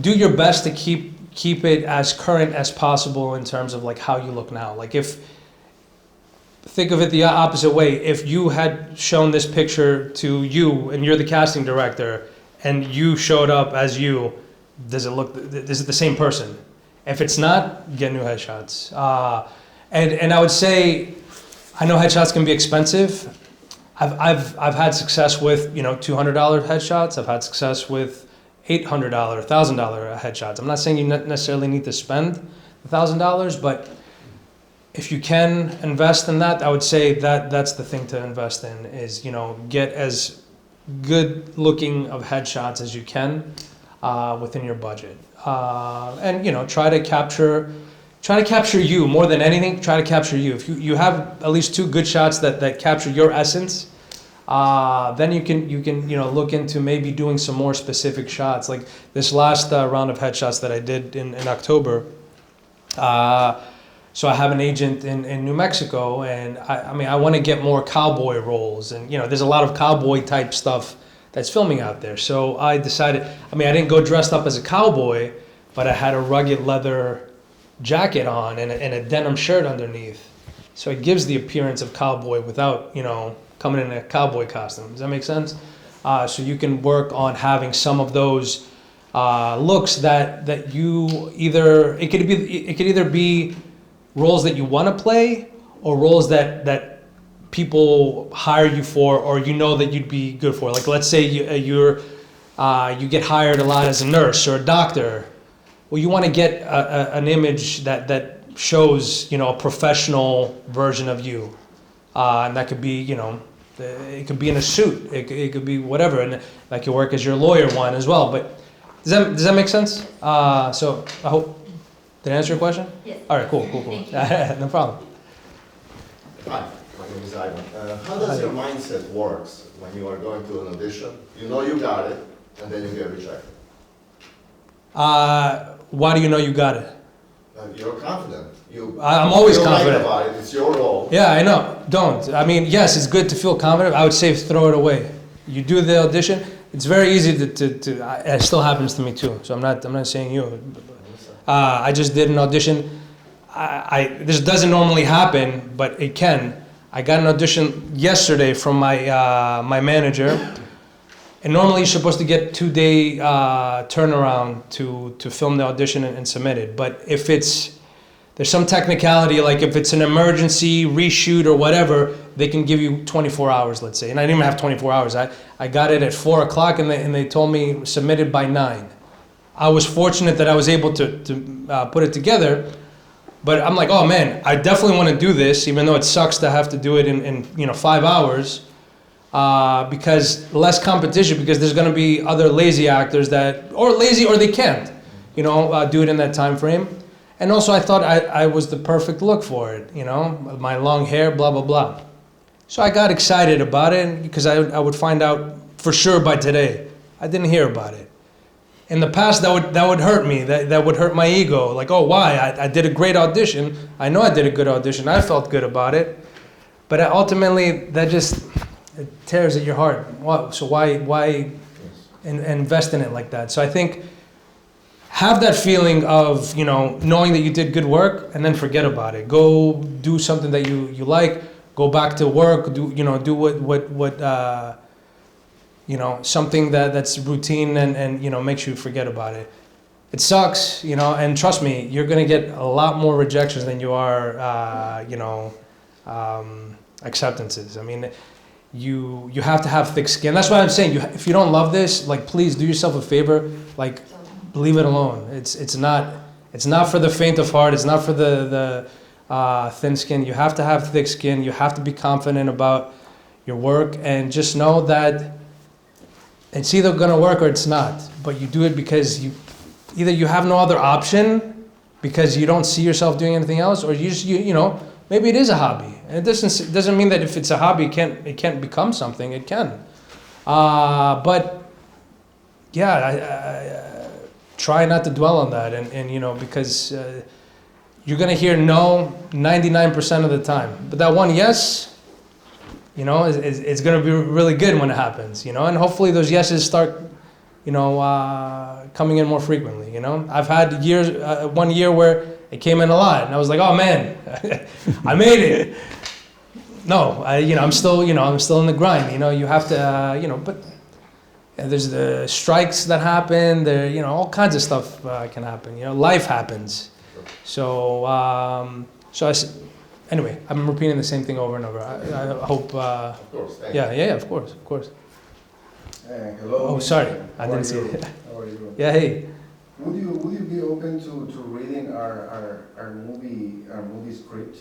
do your best to keep it as current as possible in terms of like how you look now. Like think of it the opposite way. If you had shown this picture to you and you're the casting director and you showed up as you, is it the same person? If it's not, get new headshots. And I would say, I know headshots can be expensive. I've had success with, you know, $200 headshots. I've had success with $800, $1,000 headshots. I'm not saying you necessarily need to spend $1,000, but if you can invest in that, I would say that that's the thing to invest in, is, you know, get as good looking of headshots as you can within your budget. And, you know, try to capture you more than anything. Try to capture you. If you have at least 2 good shots that capture your essence, then you can you know, look into maybe doing some more specific shots. Like this last round of headshots that I did in October. So I have an agent in New Mexico, and I mean, I want to get more cowboy roles, and, you know, there's a lot of cowboy type stuff that's filming out there. So I decided, I mean, I didn't go dressed up as a cowboy, but I had a rugged leather jacket on and a denim shirt underneath. So it gives the appearance of cowboy without, you know, coming in a cowboy costume. Does that make sense? So you can work on having some of those looks that you either, it could either be roles that you want to play, or roles that people hire you for, or you know that you'd be good for. Like, let's say you get hired a lot as a nurse or a doctor. Well, you want to get an image that shows, you know, a professional version of you, and that could be, you know, it could be in a suit. It could be whatever, and that could work as your lawyer one as well. But does that make sense? So I hope. Did I answer your question? Yes. All right, cool. No problem. Hi, my name is Ivan. How does your mindset works when you are going to an audition? You know you got it, and then you get rejected. Why do you know you got it? You're confident. I'm always feel confident. Right about it. It's your role. Yeah, I know. Don't. I mean, yes, it's good to feel confident. I would say throw it away. You do the audition. It's very easy to it still happens to me too. So I'm not saying you. I just did an audition. This doesn't normally happen, but it can. I got an audition yesterday from my manager, and normally you're supposed to get 2-day turnaround to film the audition and submit it. But if there's some technicality, like if it's an emergency reshoot or whatever, they can give you 24 hours, let's say. And I didn't even have 24 hours. I got it at 4 o'clock, and they told me submit it by 9. I was fortunate that I was able to put it together, but I'm like, oh man, I definitely want to do this, even though it sucks to have to do it in 5 hours, because less competition, because there's going to be other lazy actors or they can't, do it in that time frame. And also I thought I was the perfect look for it, my long hair, blah, blah, blah. So I got excited about it because I would find out for sure by today. I didn't hear about it. In the past, that would hurt me. That would hurt my ego. Like, oh, why? I did a great audition. I know I did a good audition. I felt good about it. But ultimately, it tears at your heart. So why invest in it like that? So I think have that feeling of, knowing that you did good work, and then forget about it. Go do something that you like. Go back to work. Do what something that's routine and makes you forget about it. It sucks, and trust me, you're gonna get a lot more rejections than you are, acceptances. I mean, you have to have thick skin. That's why I'm saying, if you don't love this, like, please do yourself a favor, like, leave it alone. It's not for the faint of heart. It's not for the thin skin. You have to have thick skin. You have to be confident about your work, and just know that it's either going to work or it's not. But you do it because either you have no other option because you don't see yourself doing anything else, or maybe it is a hobby. And it doesn't mean that if it's a hobby it can't become something. It can. But yeah, I try not to dwell on that, and because you're going to hear no 99% of the time. But that one yes, it's going to be really good when it happens, and hopefully those yeses start, coming in more frequently, I've had years, 1 year where it came in a lot, and I was like, oh man, I made it. No, I'm still in the grind, you have to, but there's the strikes that happen, there, all kinds of stuff can happen, life happens. So, anyway, I'm repeating the same thing over and over. I hope. Of course, thank Yeah, you. yeah, of course, of course. Hello. Oh, sorry, I How are didn't see you? it. How are you? Yeah, hey. Would you be open to reading our movie script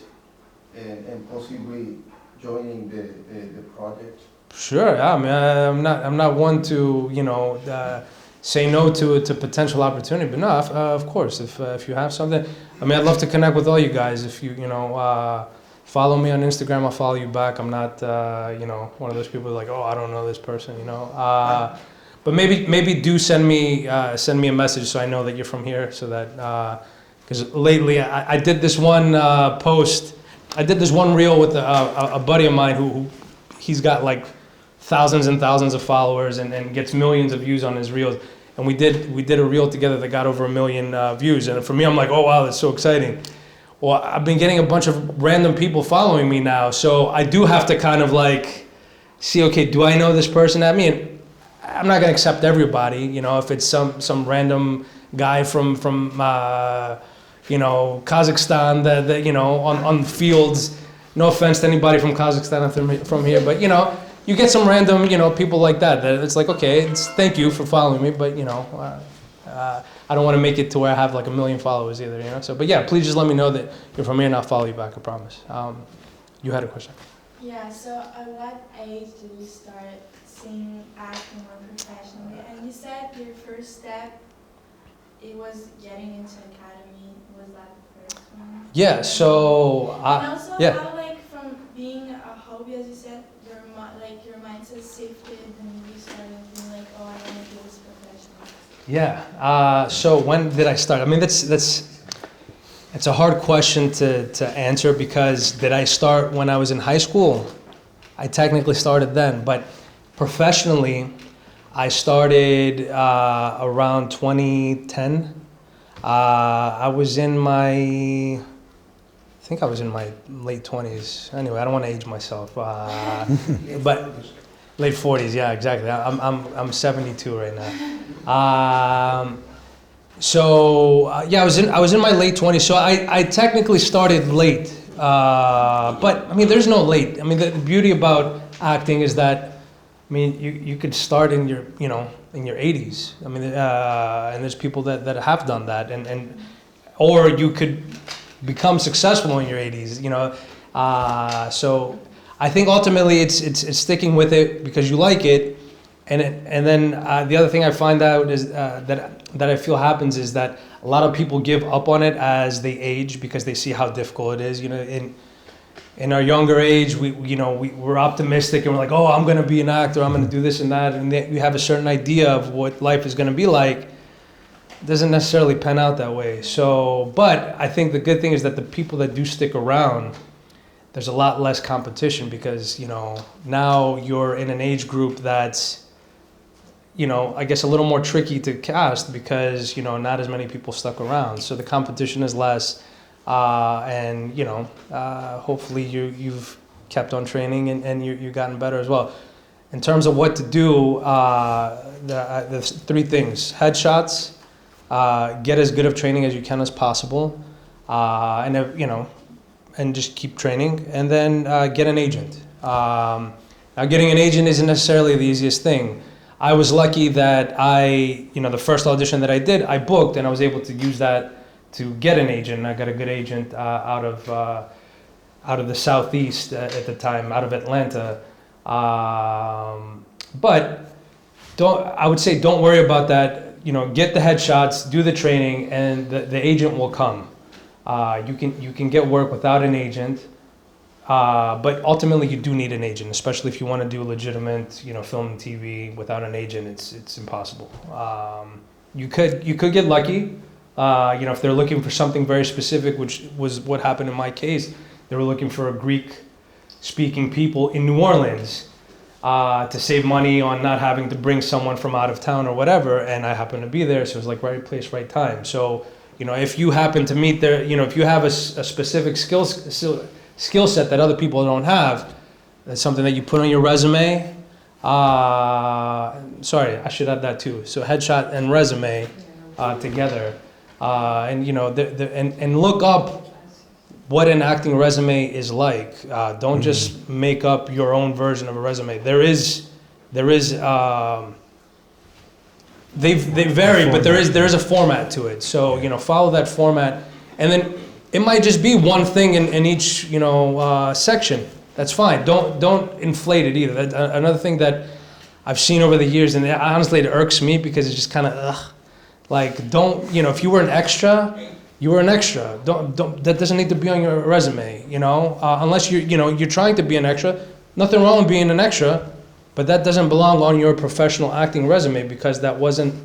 and possibly joining the project? Sure. Yeah. I mean, I'm not one to say no to potential opportunity, but no, of course, if you have something, I mean, I'd love to connect with all you guys. If you follow me on Instagram, I'll follow you back. I'm not one of those people like, oh, I don't know this person, but maybe do send me a message so I know that you're from here, so that because lately I did this one post, I did this one reel with a buddy of mine who he's got like thousands and thousands of followers and gets millions of views on his reels. And we did a reel together that got over 1 million views. And for me, I'm like, oh wow, that's so exciting. Well, I've been getting a bunch of random people following me now, so I do have to kind of like see, okay, do I know this person? I mean, I'm not gonna accept everybody, if it's some random guy from Kazakhstan that on fields. No offense to anybody from Kazakhstan from here, but you get some random people like that it's like, okay, thank you for following me, but I don't want to make it to where I have like 1 million followers either, so but yeah, please just let me know that you're from here and I'll follow you back, I promise. You had a question. Yeah, so at what age did you start seeing acting more professionally? And you said your first step, it was getting into academy. Was that the first one? Yeah, so and also yeah. how, like, from being a hobby, as you said, your mindset shifted and you started being like, oh, I want to do this professionally. Yeah. So when did I start? I mean, it's a hard question to answer, because did I start when I was in high school? I technically started then, but professionally, I started around 2010. I think I was in my late 20s. Anyway, I don't want to age myself, but late 40s. Yeah, exactly. I'm 72 right now. Yeah, I was in my late 20s. So I technically started late, but I mean, there's no late. I mean, the beauty about acting is that, I mean, you could start in your in your 80s. I mean, and there's people that have done that, or you could become successful in your 80s. So I think ultimately it's sticking with it because you like it, and then the other thing I find out is that I feel happens is that a lot of people give up on it as they age because they see how difficult it is. In our younger age, we're optimistic and we're like, oh, I'm going to be an actor, I'm going to do this and that, and we have a certain idea of what life is going to be like. It doesn't necessarily pan out that way. So, but I think the good thing is that the people that do stick around, there's a lot less competition because, now you're in an age group that's, I guess a little more tricky to cast because, not as many people stuck around. So the competition is less. And hopefully you've kept on training and you've gotten better as well. In terms of what to do, the 3 things: headshots, get as good of training as you can as possible, and just keep training, and then get an agent. Now, getting an agent isn't necessarily the easiest thing. I was lucky that the first audition that I did, I booked, and I was able to use that to get an agent. I got a good agent out of the Southeast at the time, out of Atlanta. But I would say don't worry about that. Get the headshots, do the training, and the agent will come. You can get work without an agent, but ultimately you do need an agent, especially if you want to do legitimate, film and TV. Without an agent, it's impossible. You could get lucky. If they're looking for something very specific, which was what happened in my case, they were looking for a Greek-speaking people in New Orleans to save money on not having to bring someone from out of town or whatever, and I happened to be there, so it was like right place, right time. So, if you happen to meet there, if you have a specific skill set that other people don't have, that's something that you put on your resume. Sorry, I should add that too. So headshot and resume together. And look up what an acting resume is like. Don't just make up your own version of a resume. They vary, but there is a format to it. So follow that format, and then it might just be one thing in each section. That's fine. Don't inflate it either. That's another thing that I've seen over the years, and honestly it irks me because it's just kind of like, don't, if you were an extra, you were an extra. Don't that doesn't need to be on your resume, unless you're trying to be an extra. Nothing wrong with being an extra, but that doesn't belong on your professional acting resume because that wasn't a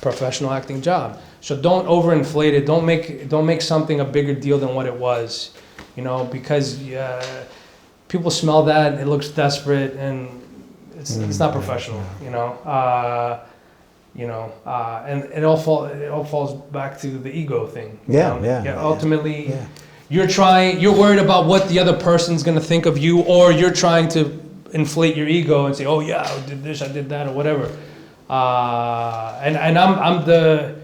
professional acting job. So don't overinflate it. Don't make something a bigger deal than what it was, because people smell that, it looks desperate, and it's not professional, and it all falls back to the ego thing. Ultimately, you're worried about what the other person's gonna think of you, or you're trying to inflate your ego and say, oh yeah, I did this, I did that, or whatever. And I'm the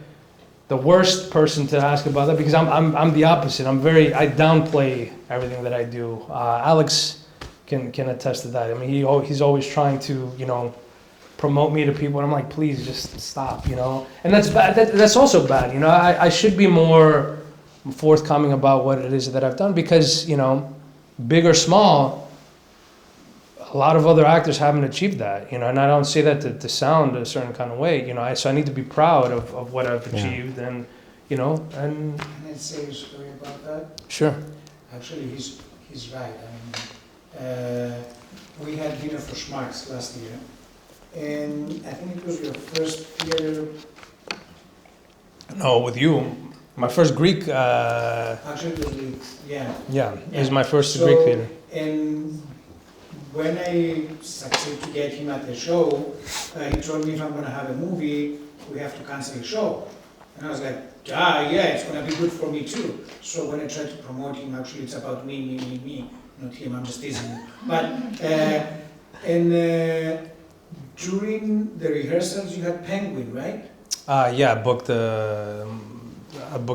worst person to ask about that because I'm the opposite. I downplay everything that I do. Alex can attest to that. I mean, he's always trying to promote me to people, and I'm like, please just stop, And that's bad. That's also bad, I should be more forthcoming about what it is that I've done because, big or small, a lot of other actors haven't achieved that, and I don't say that to sound a certain kind of way, so I need to be proud of what I've achieved, and, and... Can I say a story about that? Sure. Actually, he's right. We had dinner for Schmarks last year, and I think it was your first theater. No, with you. My first Greek... Actually, it was Greek, yeah. Yeah, it was my first Greek theater. And when I succeeded to get him at the show, he told me if I'm going to have a movie, we have to cancel the show. And I was like, yeah, it's going to be good for me too. So when I tried to promote him, actually it's about me, not him, I'm just teasing him. But, during the rehearsals you had Penguin, right? Yeah, I booked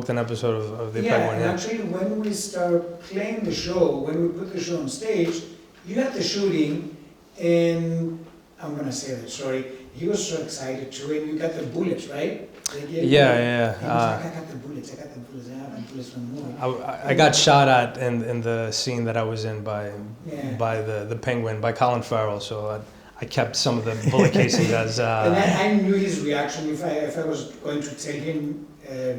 an episode of the Penguin. And actually when we start playing the show, when we put the show on stage, you had the shooting, and I'm gonna say that, sorry, he was so excited too, and you got the bullets, right? Yeah. He was like, I got the bullets, I have the bullets from the movie. I got shot at in the scene that I was in by the Penguin, by Colin Farrell, so I kept some of the bullet casings as... And I knew his reaction. If I was going to tell him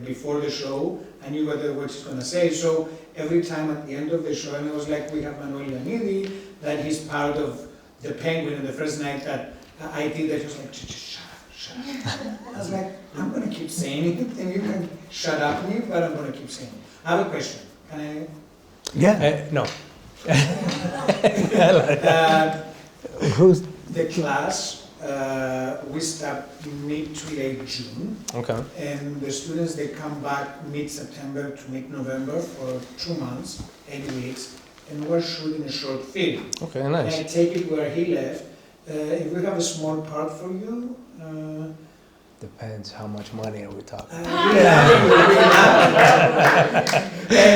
before the show, I knew what he's going to say. So every time at the end of the show, and it was like, we have Manoli Ioannidis, that he's part of the Penguin. And the first night that I did that, he was like, just shut up. I was like, I'm going to keep saying it, and you can shut up me, but I'm going to keep saying it. I have a question. Can I? Yeah. No. Who's the class? We start mid to late June. Okay. And the students, they come back mid-September to mid-November for 2 months, 8 weeks, and we're shooting a short film. Okay, And nice. I take it where he left. If we have a small part for you, Depends how much money are we talking. And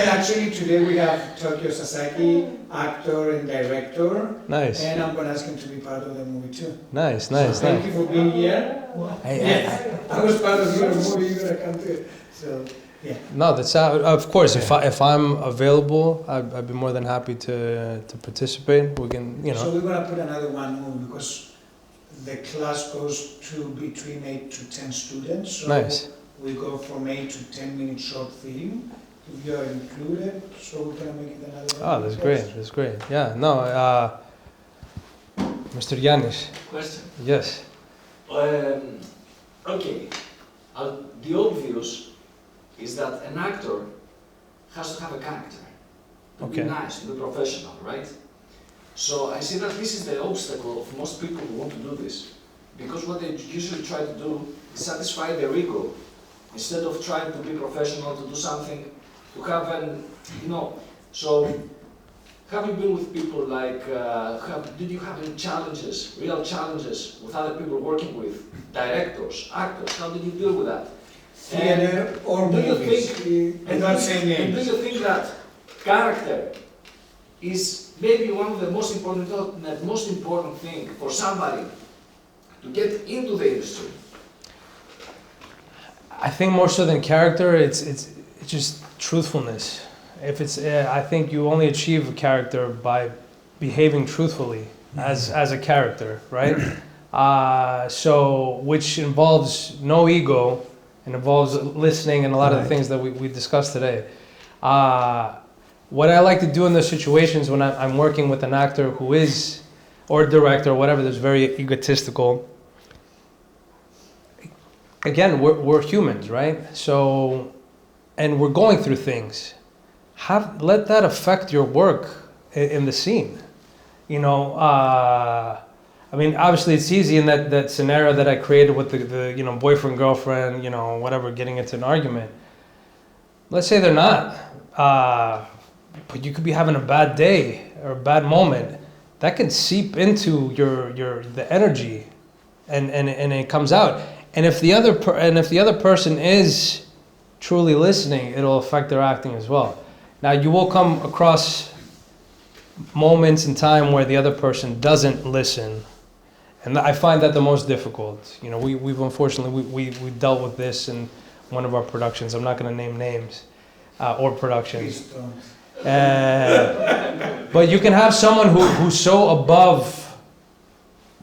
actually today we have Tokyo Sasaki, actor and director. Nice. And I'm going to ask him to be part of the movie too. Nice. Thank you for being here. I was part of your movie, you're going to come to it. So, yeah. No, that's of course. If I'm available, I'd be more than happy to participate. We can, So we're going to put another one movie because the class goes to between 8 to 10 students. So Nice. we go from 8 to 10 minute short film. If you are included, so we're going to make it another one. Oh, that's great. That's great. Yeah. No. Mr. Yannis. Question. Yes. Okay. The obvious is that an actor has to have a character. To Okay. be nice, to be professional, right? So I see that this is the obstacle of most people who want to do this. Because what they usually try to do is satisfy their ego. Instead of trying to be professional, to do something, to have so have you been with people like, did you have any challenges, real challenges with other people working with, directors, actors, how did you deal with that? Theater or do you movies. think, I'm not saying and do names. you think that character is maybe one of the most important, not most important thing for somebody to get into the industry. I think more so than character, it's just truthfulness. If it's, I think you only achieve a character by behaving truthfully as a character, right? So, which involves no ego and involves listening and a lot of the things that we discussed today. What I like to do in those situations when I'm working with an actor who is, or a director or whatever, that's very egotistical. Again, we're humans, right? So, and we're going through things. Let that affect your work in the scene. You know, I mean, obviously it's easy in that scenario that I created with the you know, boyfriend, girlfriend, you know, whatever, getting into an argument. Let's say they're not, but you could be having a bad day or a bad moment. That can seep into the energy, and it comes out. And if the other person is truly listening, it'll affect their acting as well. Now you will come across moments in time where the other person doesn't listen, and I find that the most difficult. You know, we've unfortunately we dealt with this in one of our productions. I'm not going to name names or productions. But you can have someone who's so above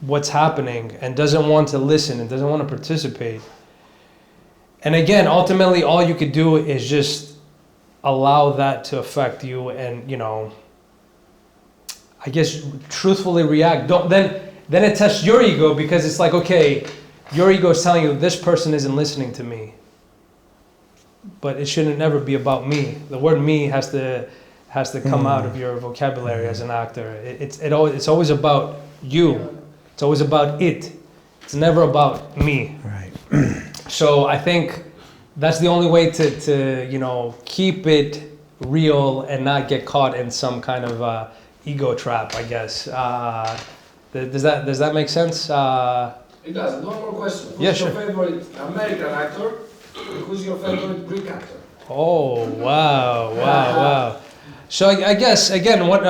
what's happening and doesn't want to listen and doesn't want to participate. And again, ultimately, all you could do is just allow that to affect you, and you know, I guess truthfully react. Then it tests your ego, because it's like, okay, your ego is telling you this person isn't listening to me, but it shouldn't never be about me. The word "me" has to come out of your vocabulary as an actor. It's always about you. It's always about it. It's never about me. Right. So I think that's the only way to you know, keep it real and not get caught in some kind of ego trap, I guess. Does that make sense? It does. And one more question. Who's your favorite American actor? Who's your favorite Greek actor? Oh, wow. So I guess, again, what...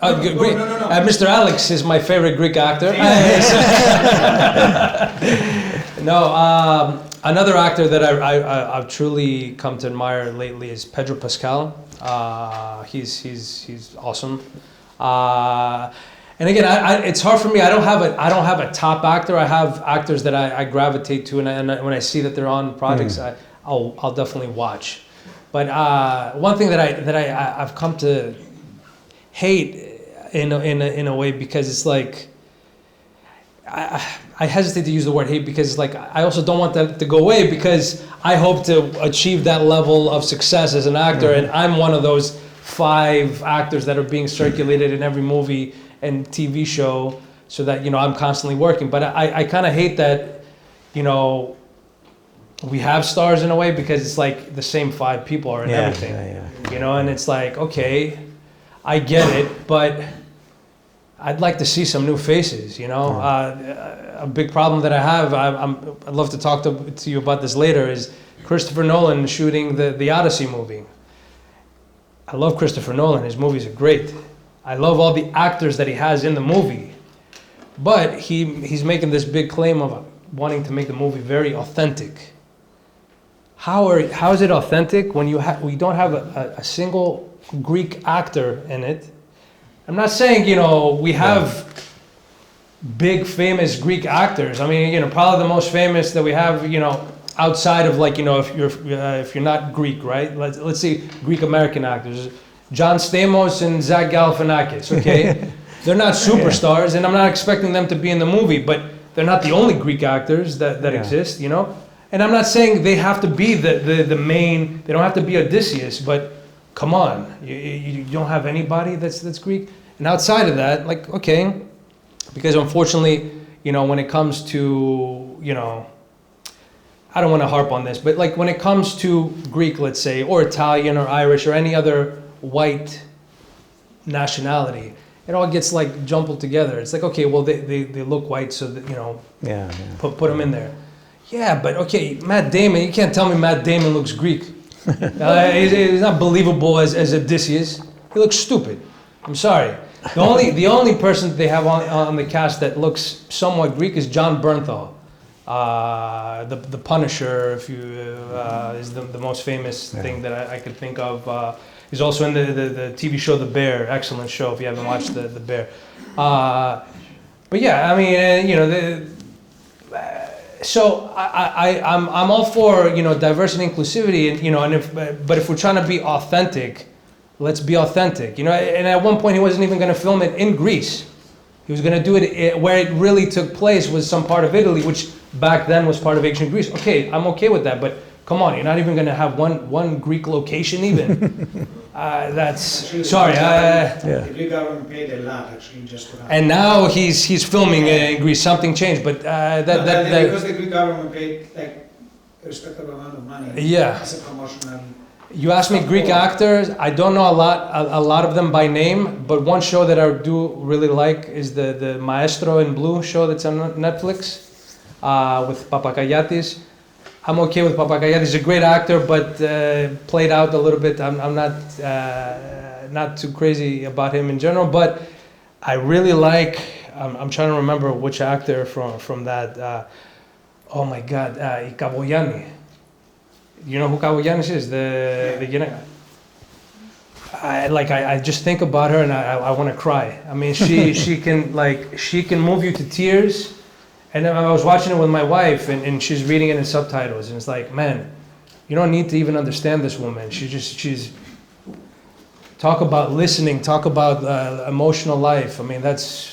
Mr. Alex is my favorite Greek actor. No, another actor that I've truly come to admire lately is Pedro Pascal. He's awesome. And again, it's hard for me. I don't have a top actor. I have actors that I gravitate to, and when I see that they're on projects, I'll definitely watch. But one thing that I've come to hate in a way, because it's like, I hesitate to use the word hate, because it's like, I also don't want that to go away, because I hope to achieve that level of success as an actor, and I'm one of those 5 actors that are being circulated in every movie and TV show, so that, you know, I'm constantly working. But I kind of hate that, you know, we have stars in a way, because it's like the same 5 people are in everything. You know, and it's like, okay, I get it, but I'd like to see some new faces, you know. A big problem that I have, I'd love to talk to you about this later, is Christopher Nolan shooting the Odyssey movie. I love Christopher Nolan. His movies are great. I love all the actors that he has in the movie. But he's making this big claim of wanting to make the movie very authentic. How is it authentic when we don't have a single Greek actor in it? I'm not saying, you know, we have big famous Greek actors. I mean, you know, probably the most famous that we have, you know, outside of, like, you know, if you're not Greek, right? Let's see, Greek American actors, John Stamos and Zach Galifianakis. Okay, they're not superstars, and I'm not expecting them to be in the movie, but they're not the only Greek actors that exist, you know. And I'm not saying they have to be the main. They don't have to be Odysseus, but come on, you don't have anybody that's Greek. And outside of that, like, okay, because unfortunately, you know, when it comes to, you know, I don't want to harp on this, but like when it comes to Greek, let's say, or Italian or Irish or any other white nationality, it all gets like jumbled together. It's like, okay, well, they look white, so that, you know, put them in there. Yeah, but okay, Matt Damon, you can't tell me Matt Damon looks Greek. He's not believable as Odysseus. He looks stupid. I'm sorry. The only person they have on the cast that looks somewhat Greek is John Bernthal. The Punisher, if you is the most famous thing that I could think of. He's also in the TV show The Bear, excellent show if you haven't watched the Bear. But yeah, I mean, you know, so I'm all for, you know, diversity and inclusivity, and you know, but if we're trying to be authentic, let's be authentic, you know. And at one point he wasn't even going to film it in Greece. He was going to do it where it really took place was some part of Italy, which back then was part of ancient Greece. Okay, I'm okay with that, but come on, you're not even going to have one Greek location even. That's Actually, sorry. The Greek government paid a lot actually just to have. And now he's filming in Greece. Something changed, but because the Greek government paid like a respectable amount of money. Yeah. As a promotional. You ask me Greek actors, I don't know a lot of them by name, but one show that I do really like is the Maestro in Blue show that's on Netflix with Papagayatis. I'm okay with Papagayatis. He's a great actor, but played out a little bit. I'm not too crazy about him in general, but I really like. I'm trying to remember which actor from that. Oh my God, Ikaboyani. You know who Kaboyanis is? I just think about her and I want to cry. I mean, she can move you to tears. And then I was watching it with my wife, and she's reading it in subtitles, and it's like, man, you don't need to even understand this woman. She's talk about listening, talk about emotional life. I mean, that's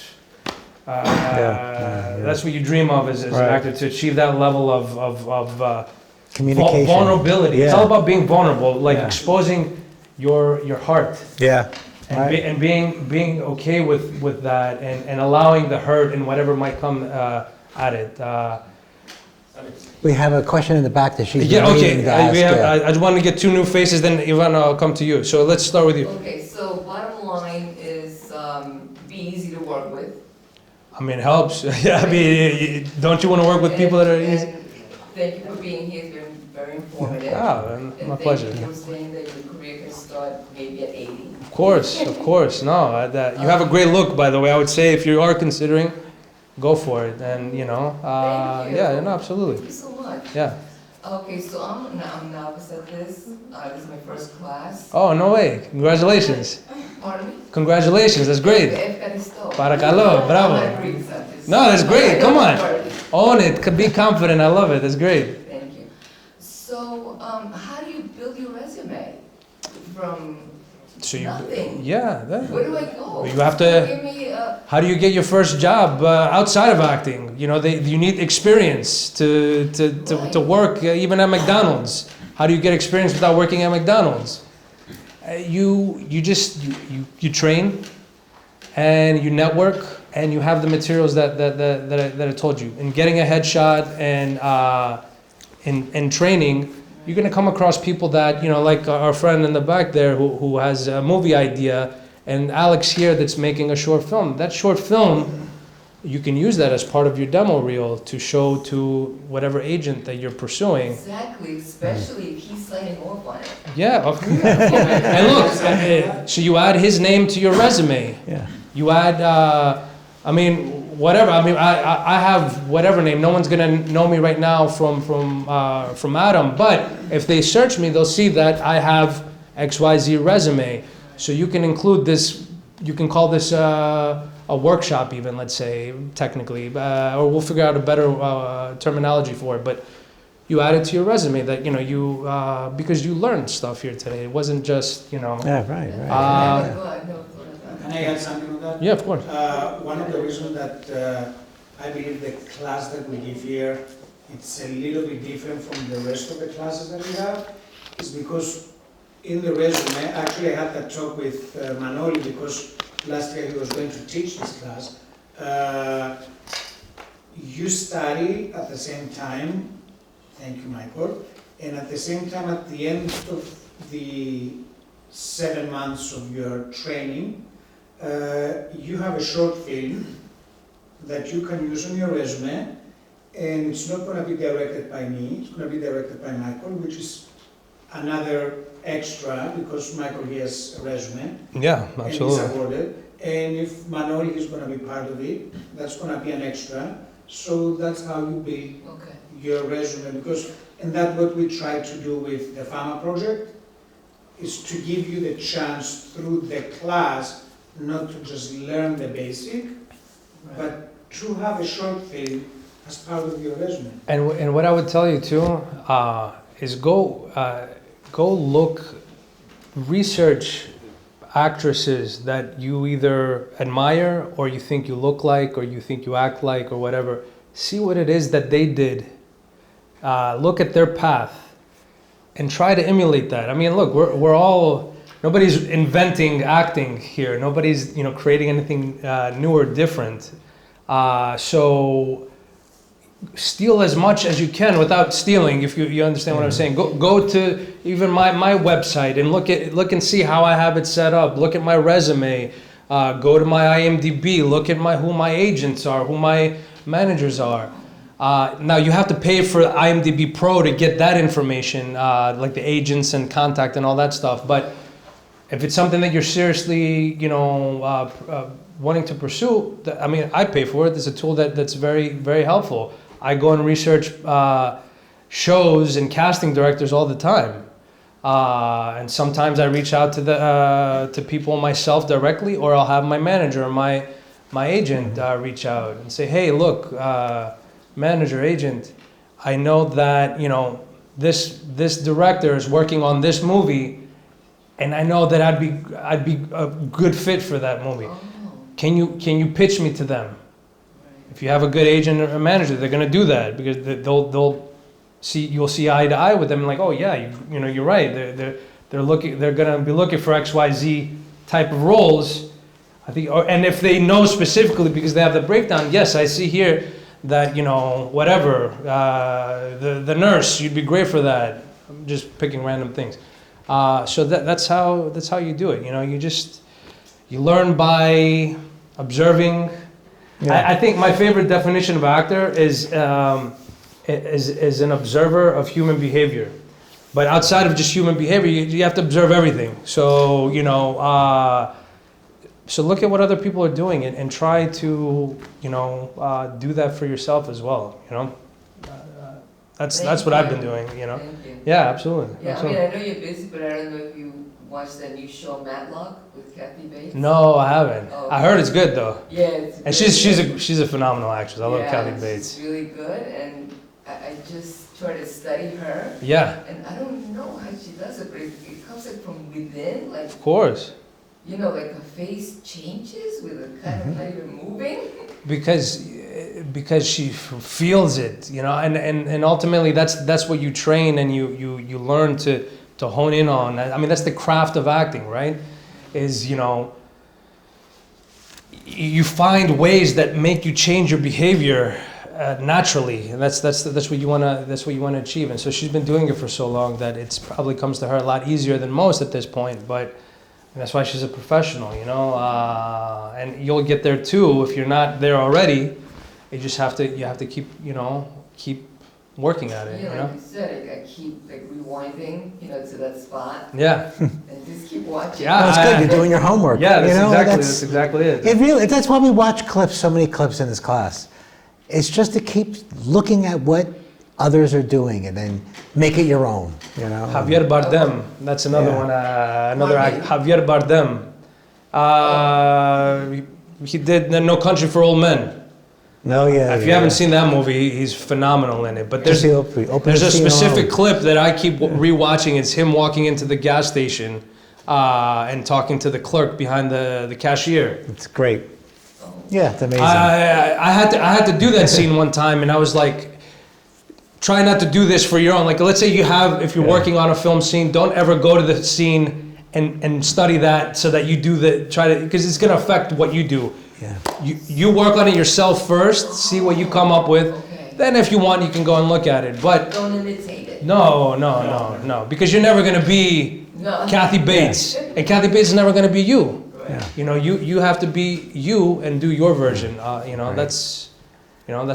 what you dream of as an actor, to achieve that level of communication, vulnerability. Yeah. It's all about being vulnerable, like exposing your heart. Yeah. And being okay with that, and allowing the hurt and whatever might come at it. We have a question in the back that she's okay. to ask. I just want to get two new faces, then Ivana, I'll come to you. So let's start with you. Okay, so bottom line is be easy to work with. I mean, it helps. Yeah, I mean, don't you want to work with people that are easy? And thank you for being here, it's been very informative. My pleasure. And thank you for saying that your career can start maybe at 80. Of course. No, you have a great look, by the way. I would say if you are considering, go for it. And you know, Thank you. yeah, no, absolutely. Thank you so much. Yeah. Okay, so I'm novice at this. This is my first class. Oh, no way. Congratulations. Pardon me? Congratulations. That's great. Παρακαλώ, bravo. No, that's great. Come on. Own it. Be confident. I love it. That's great. Thank you. So, how do you build your resume from nothing? Where do I go? You have to. Give me How do you get your first job outside of acting? You know, you need experience to work even at McDonald's. How do you get experience without working at McDonald's? You train, and you network, and you have the materials that I told you. And getting a headshot and training, you're gonna come across people that, you know, like our friend in the back there who has a movie idea, and Alex here that's making a short film. That short film, you can use that as part of your demo reel to show to whatever agent that you're pursuing. Exactly, especially if he's signing off on it. Yeah, of course. And look, so you add his name to your resume. Yeah. You add, whatever. I mean, I have whatever name. No one's gonna know me right now from Adam. But if they search me, they'll see that I have XYZ resume. So you can include this. You can call this a workshop, even, let's say, technically, or we'll figure out a better terminology for it. But you add it to your resume that, you know, because you learned stuff here today. It wasn't just, you know. Yeah, right. Can I add something on that? Yeah, of course. One of the reasons that I believe the class that we give here, it's a little bit different from the rest of the classes that we have, is because in the resume, actually I had that talk with Manoli, because last year he was going to teach this class. You study at the same time, thank you, Michael, and at the same time, at the end of the 7 months of your training, you have a short film that you can use on your resume, and it's not going to be directed by me, it's going to be directed by Michael, which is another extra because Michael he has a resume Yeah, and he's absolutely. awarded. And if Manoli is going to be part of it, that's going to be an extra. So that's how you build Okay. your resume because, and that's what we try to do with the FAMA project, is to give you the chance through the class not to just learn the basic, but to have a short film as part of your resume. And what I would tell you too is go look, research actresses that you either admire or you think you look like or you think you act like or whatever. See what it is that they did. Look at their path and try to emulate that. I mean, look, we're all, nobody's inventing acting here. Nobody's, creating anything new or different. So steal as much as you can without stealing, if you understand what I'm saying. Go to even my website and look and see how I have it set up. Look at my resume. Go to my IMDb. Look at who my agents are, who my managers are. Now you have to pay for IMDb Pro to get that information, like the agents and contact and all that stuff. But if it's something that you're seriously, wanting to pursue, I mean, I pay for it. It's a tool that's very, very helpful. I go and research shows and casting directors all the time, and sometimes I reach out to people myself directly, or I'll have my manager or my agent reach out and say, "Hey, look, manager, agent, I know that this director is working on this movie, and I know that I'd be a good fit for that movie. Can you pitch me to them?" If you have a good agent or a manager, they're gonna do that because you'll see eye to eye with them, like, oh yeah, you're right. They're gonna be looking for XYZ type of roles. I think, and if they know specifically because they have the breakdown, yes, I see here that whatever the nurse, you'd be great for that. I'm just picking random things. So that's how you do it. You learn by observing. Yeah. I think my favorite definition of actor is an observer of human behavior. But outside of just human behavior, you have to observe everything. So, so look at what other people are doing and try to, do that for yourself as well, That's what I've been doing, Thank you. Yeah, absolutely. Yeah, absolutely. I mean, I know you're busy, but I don't know if you watched that new show Matlock with Kathy Bates. No, I haven't. Oh, I heard it's good though. Yeah, it's And good. she's a phenomenal actress. I love Yeah, Kathy It's Bates. really good, and I just try to study her, Yeah, and I don't know how she does it, but it comes like from within, like, of course. like her face changes with a kind of not even moving. Because she feels it, and ultimately that's what you train and you learn to hone in on. I mean, that's the craft of acting, right? Is you find ways that make you change your behavior naturally, and that's what you wanna achieve. And so she's been doing it for so long that it's probably comes to her a lot easier than most at this point. But that's why she's a professional, and you'll get there too if you're not there already. You just have to keep working at it. Like you said, I keep like rewinding, to that spot, Yeah. and just keep watching. Yeah. Well, it's good. You're doing your homework. Yeah, that's that's exactly it. It really. That's why we watch clips. So many clips in this class. It's just to keep looking at what others are doing and then make it your own. Javier Bardem. That's another Yeah. one. Another Javier Bardem. He did No Country for Old Men. No, yeah. If you haven't seen that movie, he's phenomenal in it. But there's a specific clip that I keep rewatching. It's him walking into the gas station and talking to the clerk behind the cashier. It's great. Yeah, it's amazing. I had to do that scene one time, and I was like, try not to do this for your own. Like, let's say if you're working on a film scene, don't ever go to the scene and study that so that you do because it's going to affect what you do. Yeah. You work on it yourself first, see what you come up with. Okay. Then if you want, you can go and look at it. But Don't imitate it. no, because you're never going to be No. Kathy Bates. And Kathy Bates is never going to be you. Yeah. You have to be you and do your version. Right. That's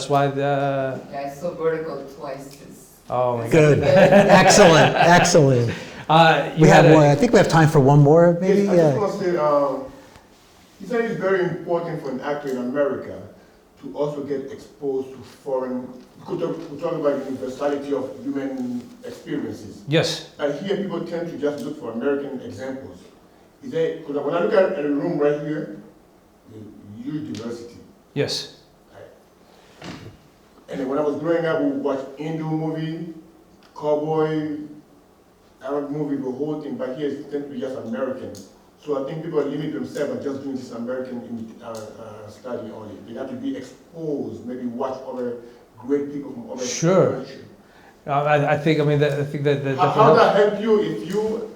why Yeah, I saw Vertical twice Oh my God. Good. Excellent. Excellent. We have one. I think we have time for one more, maybe. Yes, I just want to say, he said it's very important for an actor in America to also get exposed to foreign. We talk about the universality of human experiences. Yes. I hear people tend to just look for American examples. Because when I look at a room right here, huge diversity. Yes. And then when I was growing up, we would watch Hindu movie, cowboy, Arab movie, the whole thing. But here it tends to be just American. So I think people limit themselves by just doing this American study only. They have to be exposed, maybe watch other great people from other countries. I think that How does that help you if you,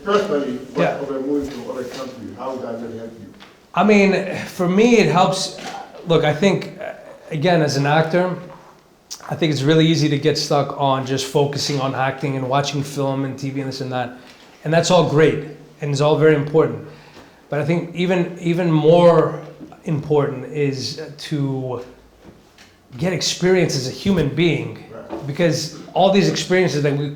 personally, watch other movies from other countries? How does that really help you? I mean, for me, it helps. Look, I think, again, as an actor, I think it's really easy to get stuck on just focusing on acting and watching film and TV and this and that. And that's all great, and it's all very important. But I think even more important is to get experience as a human being. Because all these experiences that we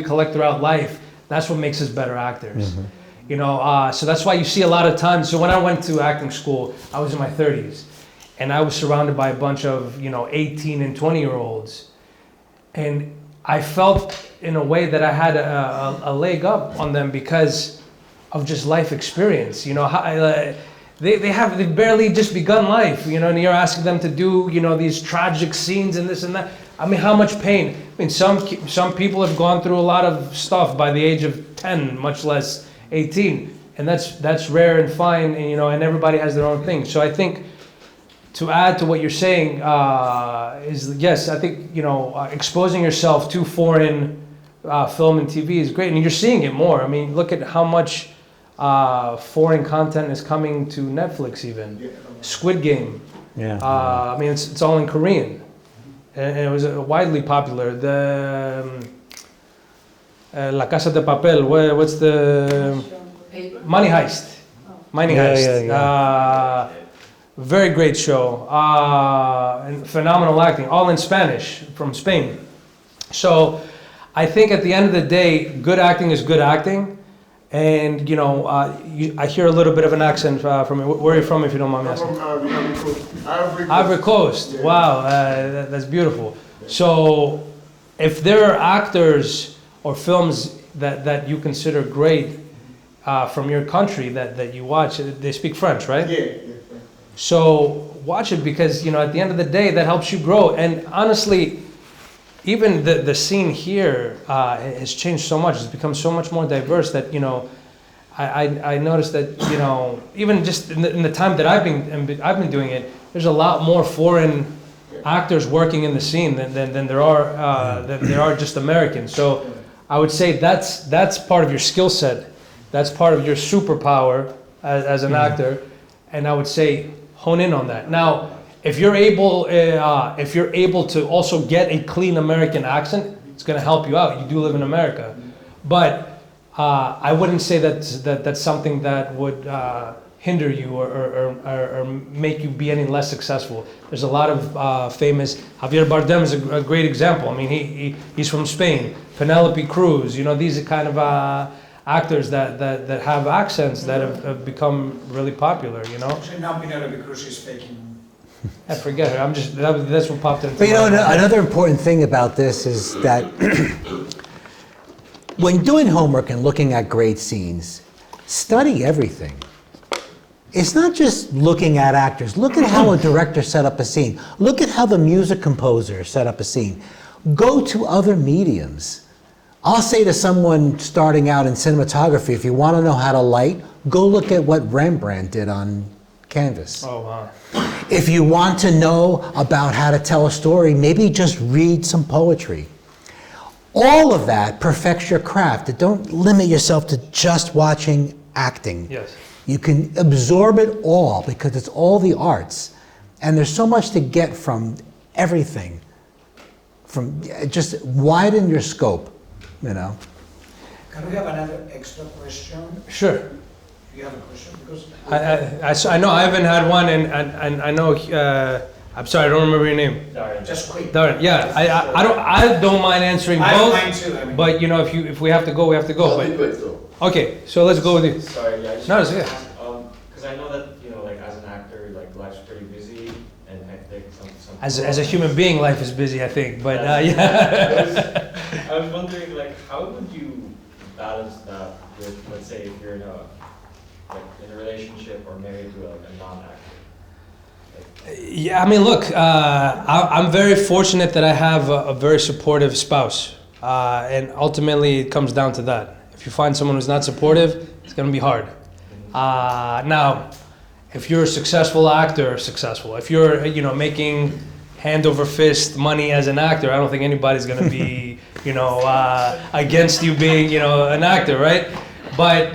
collect throughout life, that's what makes us better actors. Mm-hmm. You know, so that's why you see a lot of times. So when I went to acting school, I was in my 30s, and I was surrounded by a bunch of 18 and 20-year-olds, and I felt in a way that I had a leg up on them because of just life experience. You know, they've barely just begun life. You know, and you're asking them to do these tragic scenes and this and that. I mean, how much pain? I mean, some people have gone through a lot of stuff by the age of 10, much less 18, and that's rare and fine, and and everybody has their own thing. So I think to add to what you're saying is yes, I think exposing yourself to foreign film and TV is great, and you're seeing it more. I mean, look at how much foreign content is coming to Netflix, even Squid Game. Yeah. I mean, it's all in Korean. And it was widely popular. The La Casa de Papel. What's the Money Heist? Money Heist. Yeah. Very great show. And phenomenal acting. All in Spanish from Spain. So I think at the end of the day, good acting is good acting. And I hear a little bit of an accent from where are you from, if you don't mind me asking? From Ivory Coast. Yeah. Wow, that's beautiful. So, if there are actors or films that you consider great from your country that you watch, they speak French, right? Yeah. So watch it because at the end of the day that helps you grow. And honestly, even the scene here has changed so much. It's become so much more diverse that I noticed that even just in the time that I've been doing it, there's a lot more foreign actors working in the scene than there are just Americans. So I would say that's part of your skill set. That's part of your superpower as an actor, and I would say hone in on that. Now, if you're able to also get a clean American accent, it's going to help you out. You do live in America, but I wouldn't say that's something that would hinder you or make you be any less successful. There's a lot of famous. Javier Bardem is a great example. I mean, he's from Spain. Penelope Cruz. These are kind of actors that have accents that have become really popular. So now Penelope Cruz is faking. I forget her. That's what popped into. But my mind. another important thing about this is that when doing homework and looking at great scenes, study everything. It's not just looking at actors. Look at how a director set up a scene. Look at how the music composer set up a scene. Go to other mediums. I'll say to someone starting out in cinematography, if you want to know how to light, go look at what Rembrandt did on canvas. Oh wow. If you want to know about how to tell a story, maybe just read some poetry. All of that perfects your craft. Don't limit yourself to just watching acting. Yes. You can absorb it all because it's all the arts. And there's so much to get from everything. Just widen your scope, Can we have another extra question? Sure. Do you have a question? Because I know Ivan had one, and I know I'm sorry, I don't remember your name. Just quick. Darren, yeah, I don't mind answering I both. don't mind too. I mean. But you know, if we have to go, we have to go. I'll be But quick though. okay, so let's go with you. Sorry, yeah, I just No, it's wanted okay. to ask, because I know that, you know, like as an actor, like life's pretty busy and hectic. Some As a human being, life is busy, I think. But yeah. I was wondering, like, how would you balance that with, let's say, if you're in a relationship or married to a non-actor? Yeah, I mean, look, I'm very fortunate that I have a very supportive spouse, and ultimately it comes down to that. If you find someone who's not supportive, it's going to be hard. Now, if you're a successful actor, if you're, you know, making hand over fist money as an actor, I don't think anybody's going to be, you know, against you being, you know, an actor, right? But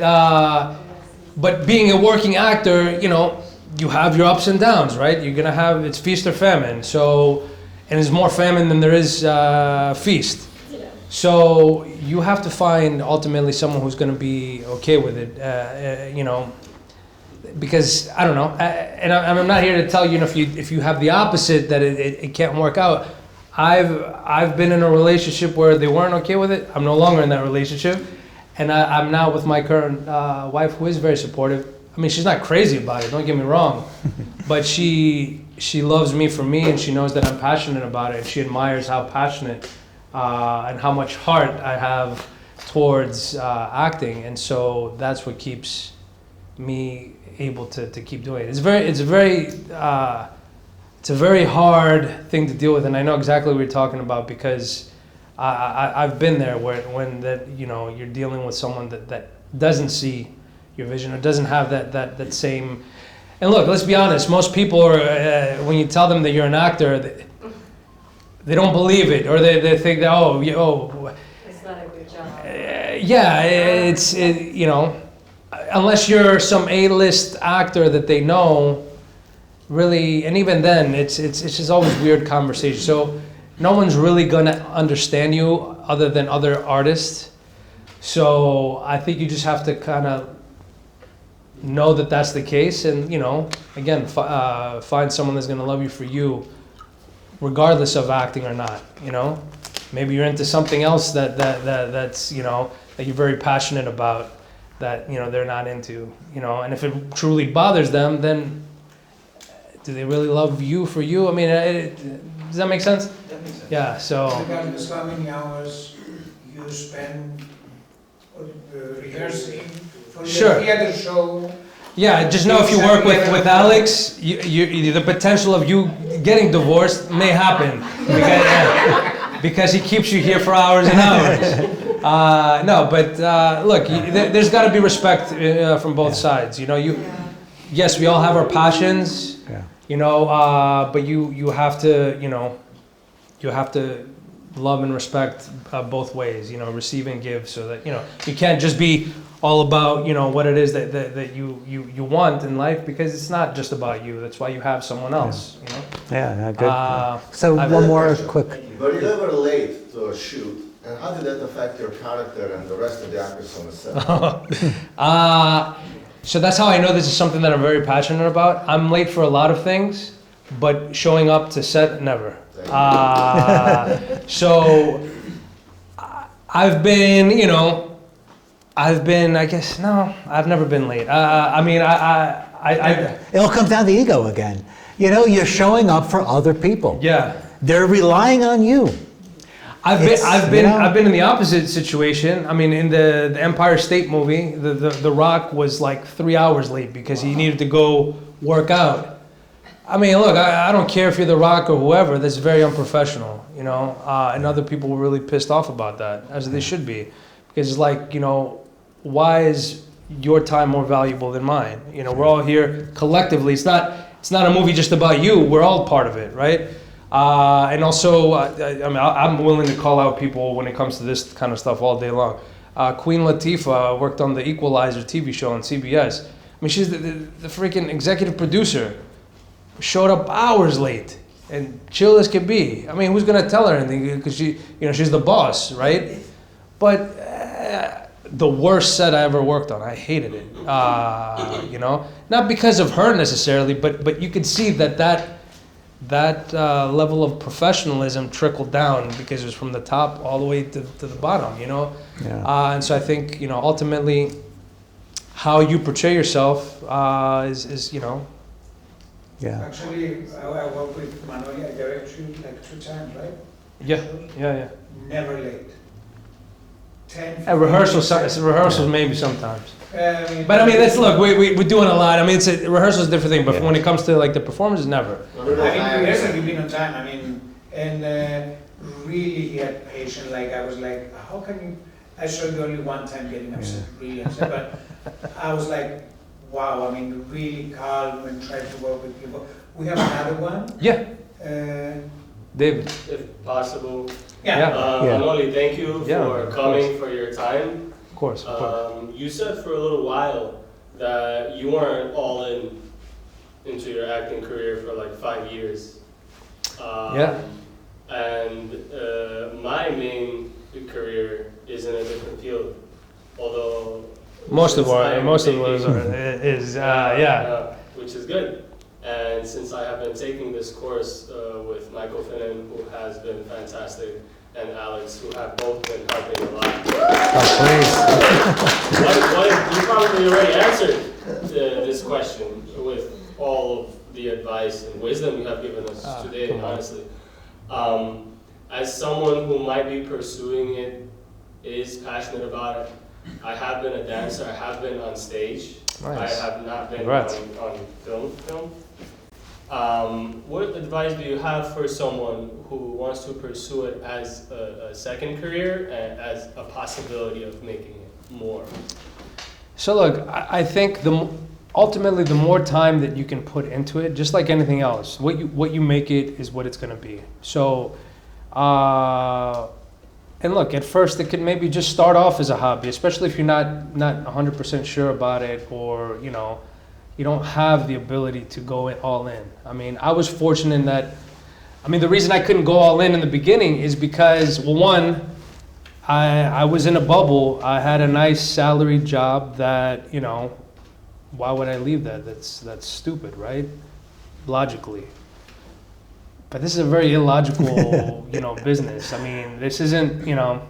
being a working actor, you know, you have your ups and downs, right? You're gonna have, it's feast or famine. So, and there's more famine than there is feast. Yeah. So you have to find ultimately someone who's gonna be okay with it, you know, because I don't know, and I'm not here to tell you, if you have the opposite that it can't work out. I've been in a relationship where they weren't okay with it. I'm no longer in that relationship, and I'm now with my current wife, who is very supportive. I mean, she's not crazy about it, don't get me wrong, but she loves me for me, and she knows that I'm passionate about it, and she admires how passionate and how much heart I have towards acting, and so that's what keeps me able to keep doing it. It's a very hard thing to deal with, and I know exactly what you're talking about, because I've been there when that, you know, you're dealing with someone that doesn't see your vision or doesn't have that same. And look, let's be honest, most people are, when you tell them that you're an actor, they don't believe it, or they think that, It's not a good job. you know, unless you're some A-list actor that they know, really, and even then, it's just always weird conversation. So no one's really gonna understand you other than other artists. So I think you just have to kind of know that that's the case, and, you know, again, find someone that's gonna love you for you, regardless of acting or not. You know, maybe you're into something else that's, you know, that you're very passionate about, that, you know, they're not into. You know, and if it truly bothers them, then do they really love you for you? I mean, does that make sense? That makes sense. Yeah. So. Regardless how many hours you spend rehearsing for Sure. the theater show. Yeah, just know if you work with Alex, the potential of you getting divorced may happen, because he keeps you here for hours and hours. No, but look, there's got to be respect from both sides. You know, yes, we all have our passions. Yeah. You know, but you have to, you know, you have to love and respect both ways. You know, receive and give, so that, you know, you can't just be all about, you know, what it is that you want in life, because it's not just about you. That's why you have someone else. You know. Yeah, good. So I have one a more question. quick. Were you ever late to a shoot, and how did that affect your character and the rest of the actors on the set? So that's how I know this is something that I'm very passionate about. I'm late for a lot of things, but showing up to set, never. So I've been, you know, I guess, no, I've never been late. I mean, It all comes down to ego again. You know, you're showing up for other people. yeah. They're relying on you. I've you know? been in the opposite situation. I mean, in the Empire State movie, the Rock was like 3 hours late because he needed to go work out. I mean, look, I don't care if you're The Rock or whoever. That's very unprofessional, you know. And other people were really pissed off about that, as they should be, because it's like, you know, why is your time more valuable than mine? You know, we're all here collectively. It's not a movie just about you. We're all part of it, right? And also, I mean, I'm willing to call out people when it comes to this kind of stuff all day long. Queen Latifah worked on the Equalizer TV show on CBS. I mean, she's the freaking executive producer. Showed up hours late and chill as could be. I mean, who's gonna tell her anything? Because she's the boss, right? But the worst set I ever worked on, I hated it. You know, not because of her necessarily, but you could see that that level of professionalism trickled down because it was from the top all the way to the bottom, you know? Yeah. And so I think, you know, ultimately how you portray yourself is, you know. Yeah. Actually, I worked with Manoli, I directed you like 2 times, right? Yeah. Never late. 10, At rehearsals, 15, rehearsals maybe sometimes. I But I mean, let's look. We're doing a lot. I mean, rehearsal is a different thing. But Yeah. when it comes to like the performance, never. I mean, rehearsal, you've been on time. I mean, and really he had patience. Like I was like, how can you? I saw you only one time getting upset, really upset. But I was like, wow. I mean, really calm and trying to work with people. We have another one. Yeah, Uh, David. If possible. yeah. Yeah. Yeah. Manoli, thank you Yeah, for of coming, for your time. Of course. You said for a little while that you weren't all into your acting career for like 5 years. Yeah. And my main career is in a different field, although Most of since our I'm most of taking- us is yeah. which is good. And since I have been taking this course with Michael Finan, who has been fantastic, and Alex, who have both been helping a lot. Oh, please. You probably already answered this question with all of the advice and wisdom you have given us today, come on. honestly. As someone who might be pursuing it, is passionate about it, I have been a dancer, I have been on stage. Nice. I have not been Congrats. on film. What advice do you have for someone who wants to pursue it as a second career and as a possibility of making it more? So look, I think ultimately the more time that you can put into it, just like anything else, what you make it is what it's going to be. So, and look, at first it can maybe just start off as a hobby, especially if you're not 100% sure about it, or you know, you don't have the ability to go all in. I mean, I was fortunate in that. I mean, the reason I couldn't go all in the beginning is because, well, one, I was in a bubble. I had a nice salaried job that, you know, why would I leave that? That's stupid, right? Logically. But this is a very illogical, you know, business. I mean, this isn't, you know,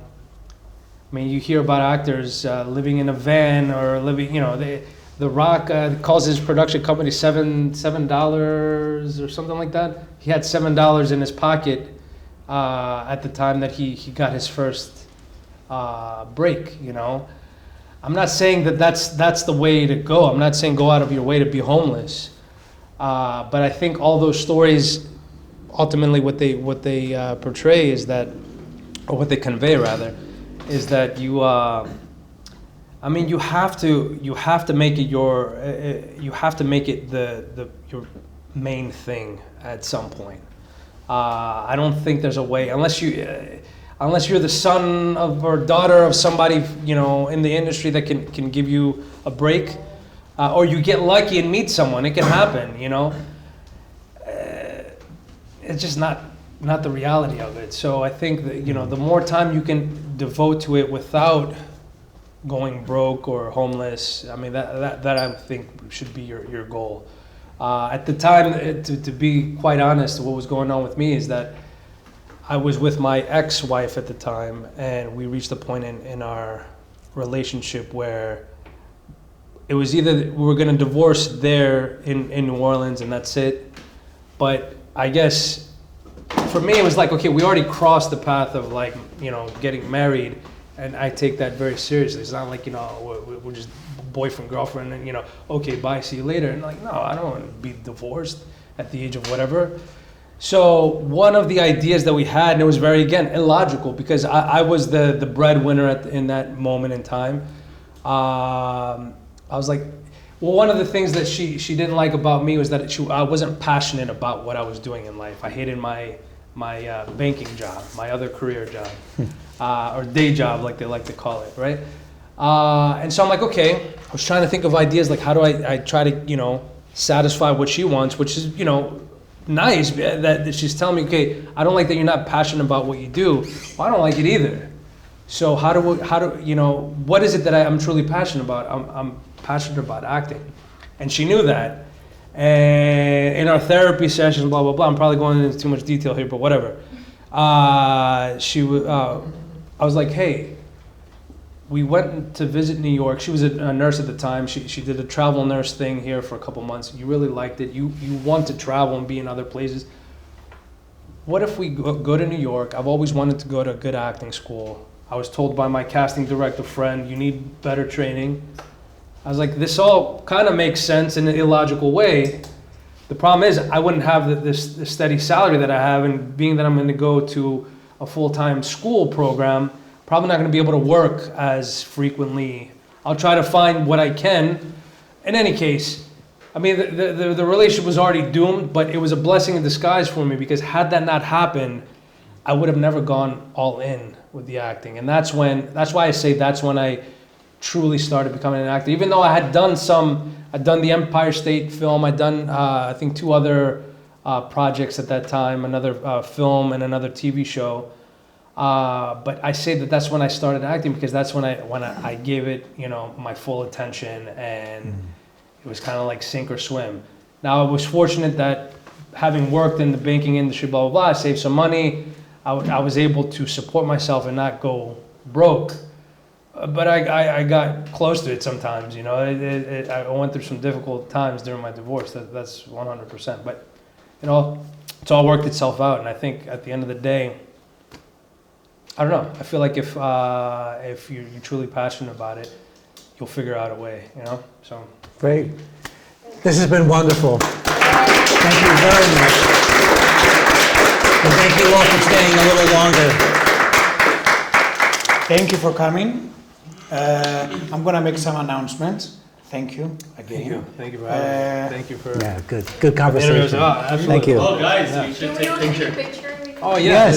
I mean, you hear about actors living in a van or living, you know, The Rock calls his production company $7 or something like that. He had $7 in his pocket at the time that he got his first break, you know. I'm not saying that's the way to go. I'm not saying go out of your way to be homeless. But I think all those stories, ultimately what they portray is that, or what they convey rather, is that you, I mean, you have to make it your main thing at some point. I don't think there's a way, unless you're the son of or daughter of somebody, you know, in the industry that can give you a break, or you get lucky and meet someone. It can happen, you know. It's just not the reality of it. So I think that, you know, the more time you can devote to it without going broke or homeless, I mean, that I think should be your goal. At the time, to be quite honest, what was going on with me is that I was with my ex-wife at the time, and we reached a point in our relationship where it was either we were going to divorce there in New Orleans and that's it. But I guess for me, it was like, okay, we already crossed the path of like, you know, getting married. And I take that very seriously. It's not like, you know, we're just boyfriend, girlfriend, and, you know, okay, bye, see you later. And like, no, I don't want to be divorced at the age of whatever. So one of the ideas that we had, and it was very, again, illogical, because I was the breadwinner in that moment in time. I was like, well, one of the things that she didn't like about me was that I wasn't passionate about what I was doing in life. I hated my banking job, my other career job. Or day job, like they like to call it, right? And so I'm like, okay, I was trying to think of ideas, like how do I try to, you know, satisfy what she wants, which is, you know, nice that she's telling me, okay, I don't like that you're not passionate about what you do. Well, I don't like it either. So how do, you know, what is it that I'm truly passionate about? I'm passionate about acting. And she knew that. And in our therapy sessions, blah, blah, blah, I'm probably going into too much detail here, but whatever. I was like, hey, we went to visit New York. She was a nurse at the time. She did a travel nurse thing here for a couple months. You really liked it. You want to travel and be in other places. What if we go to New York? I've always wanted to go to a good acting school. I was told by my casting director friend, you need better training. I was like, this all kind of makes sense in an illogical way. The problem is I wouldn't have this steady salary that I have, and being that I'm going to go to a full-time school program, probably not going to be able to work as frequently. I'll try to find what I can. In any case, I mean, the relationship was already doomed, but it was a blessing in disguise for me, because had that not happened, I would have never gone all in with the acting. And that's why I say that's when I truly started becoming an actor. Even though I had done I'd done the Empire State film, I'd done, I think, 2 other projects at that time, another film and another TV show. But I say that that's when I started acting, because that's when I gave it, my full attention, and it was kind of like sink or swim. Now, I was fortunate that having worked in the banking industry, blah, blah, blah, I saved some money. I was able to support myself and not go broke. But I got close to it sometimes, I went through some difficult times during my divorce. That's 100%. But, it's all worked itself out. And I think at the end of the day, I don't know. I feel like if you're truly passionate about it, you'll figure out a way, So Great. This has been wonderful. Thank you very much. And thank you all for staying a little longer. Thank you for coming. I'm going to make some announcements. Thank you again. Thank you for having me. Thank you for... Yeah, good conversation. Absolutely. Thank you. Oh, guys, Yeah. we should Can we take all a take picture. a picture? Oh, yeah. Yes.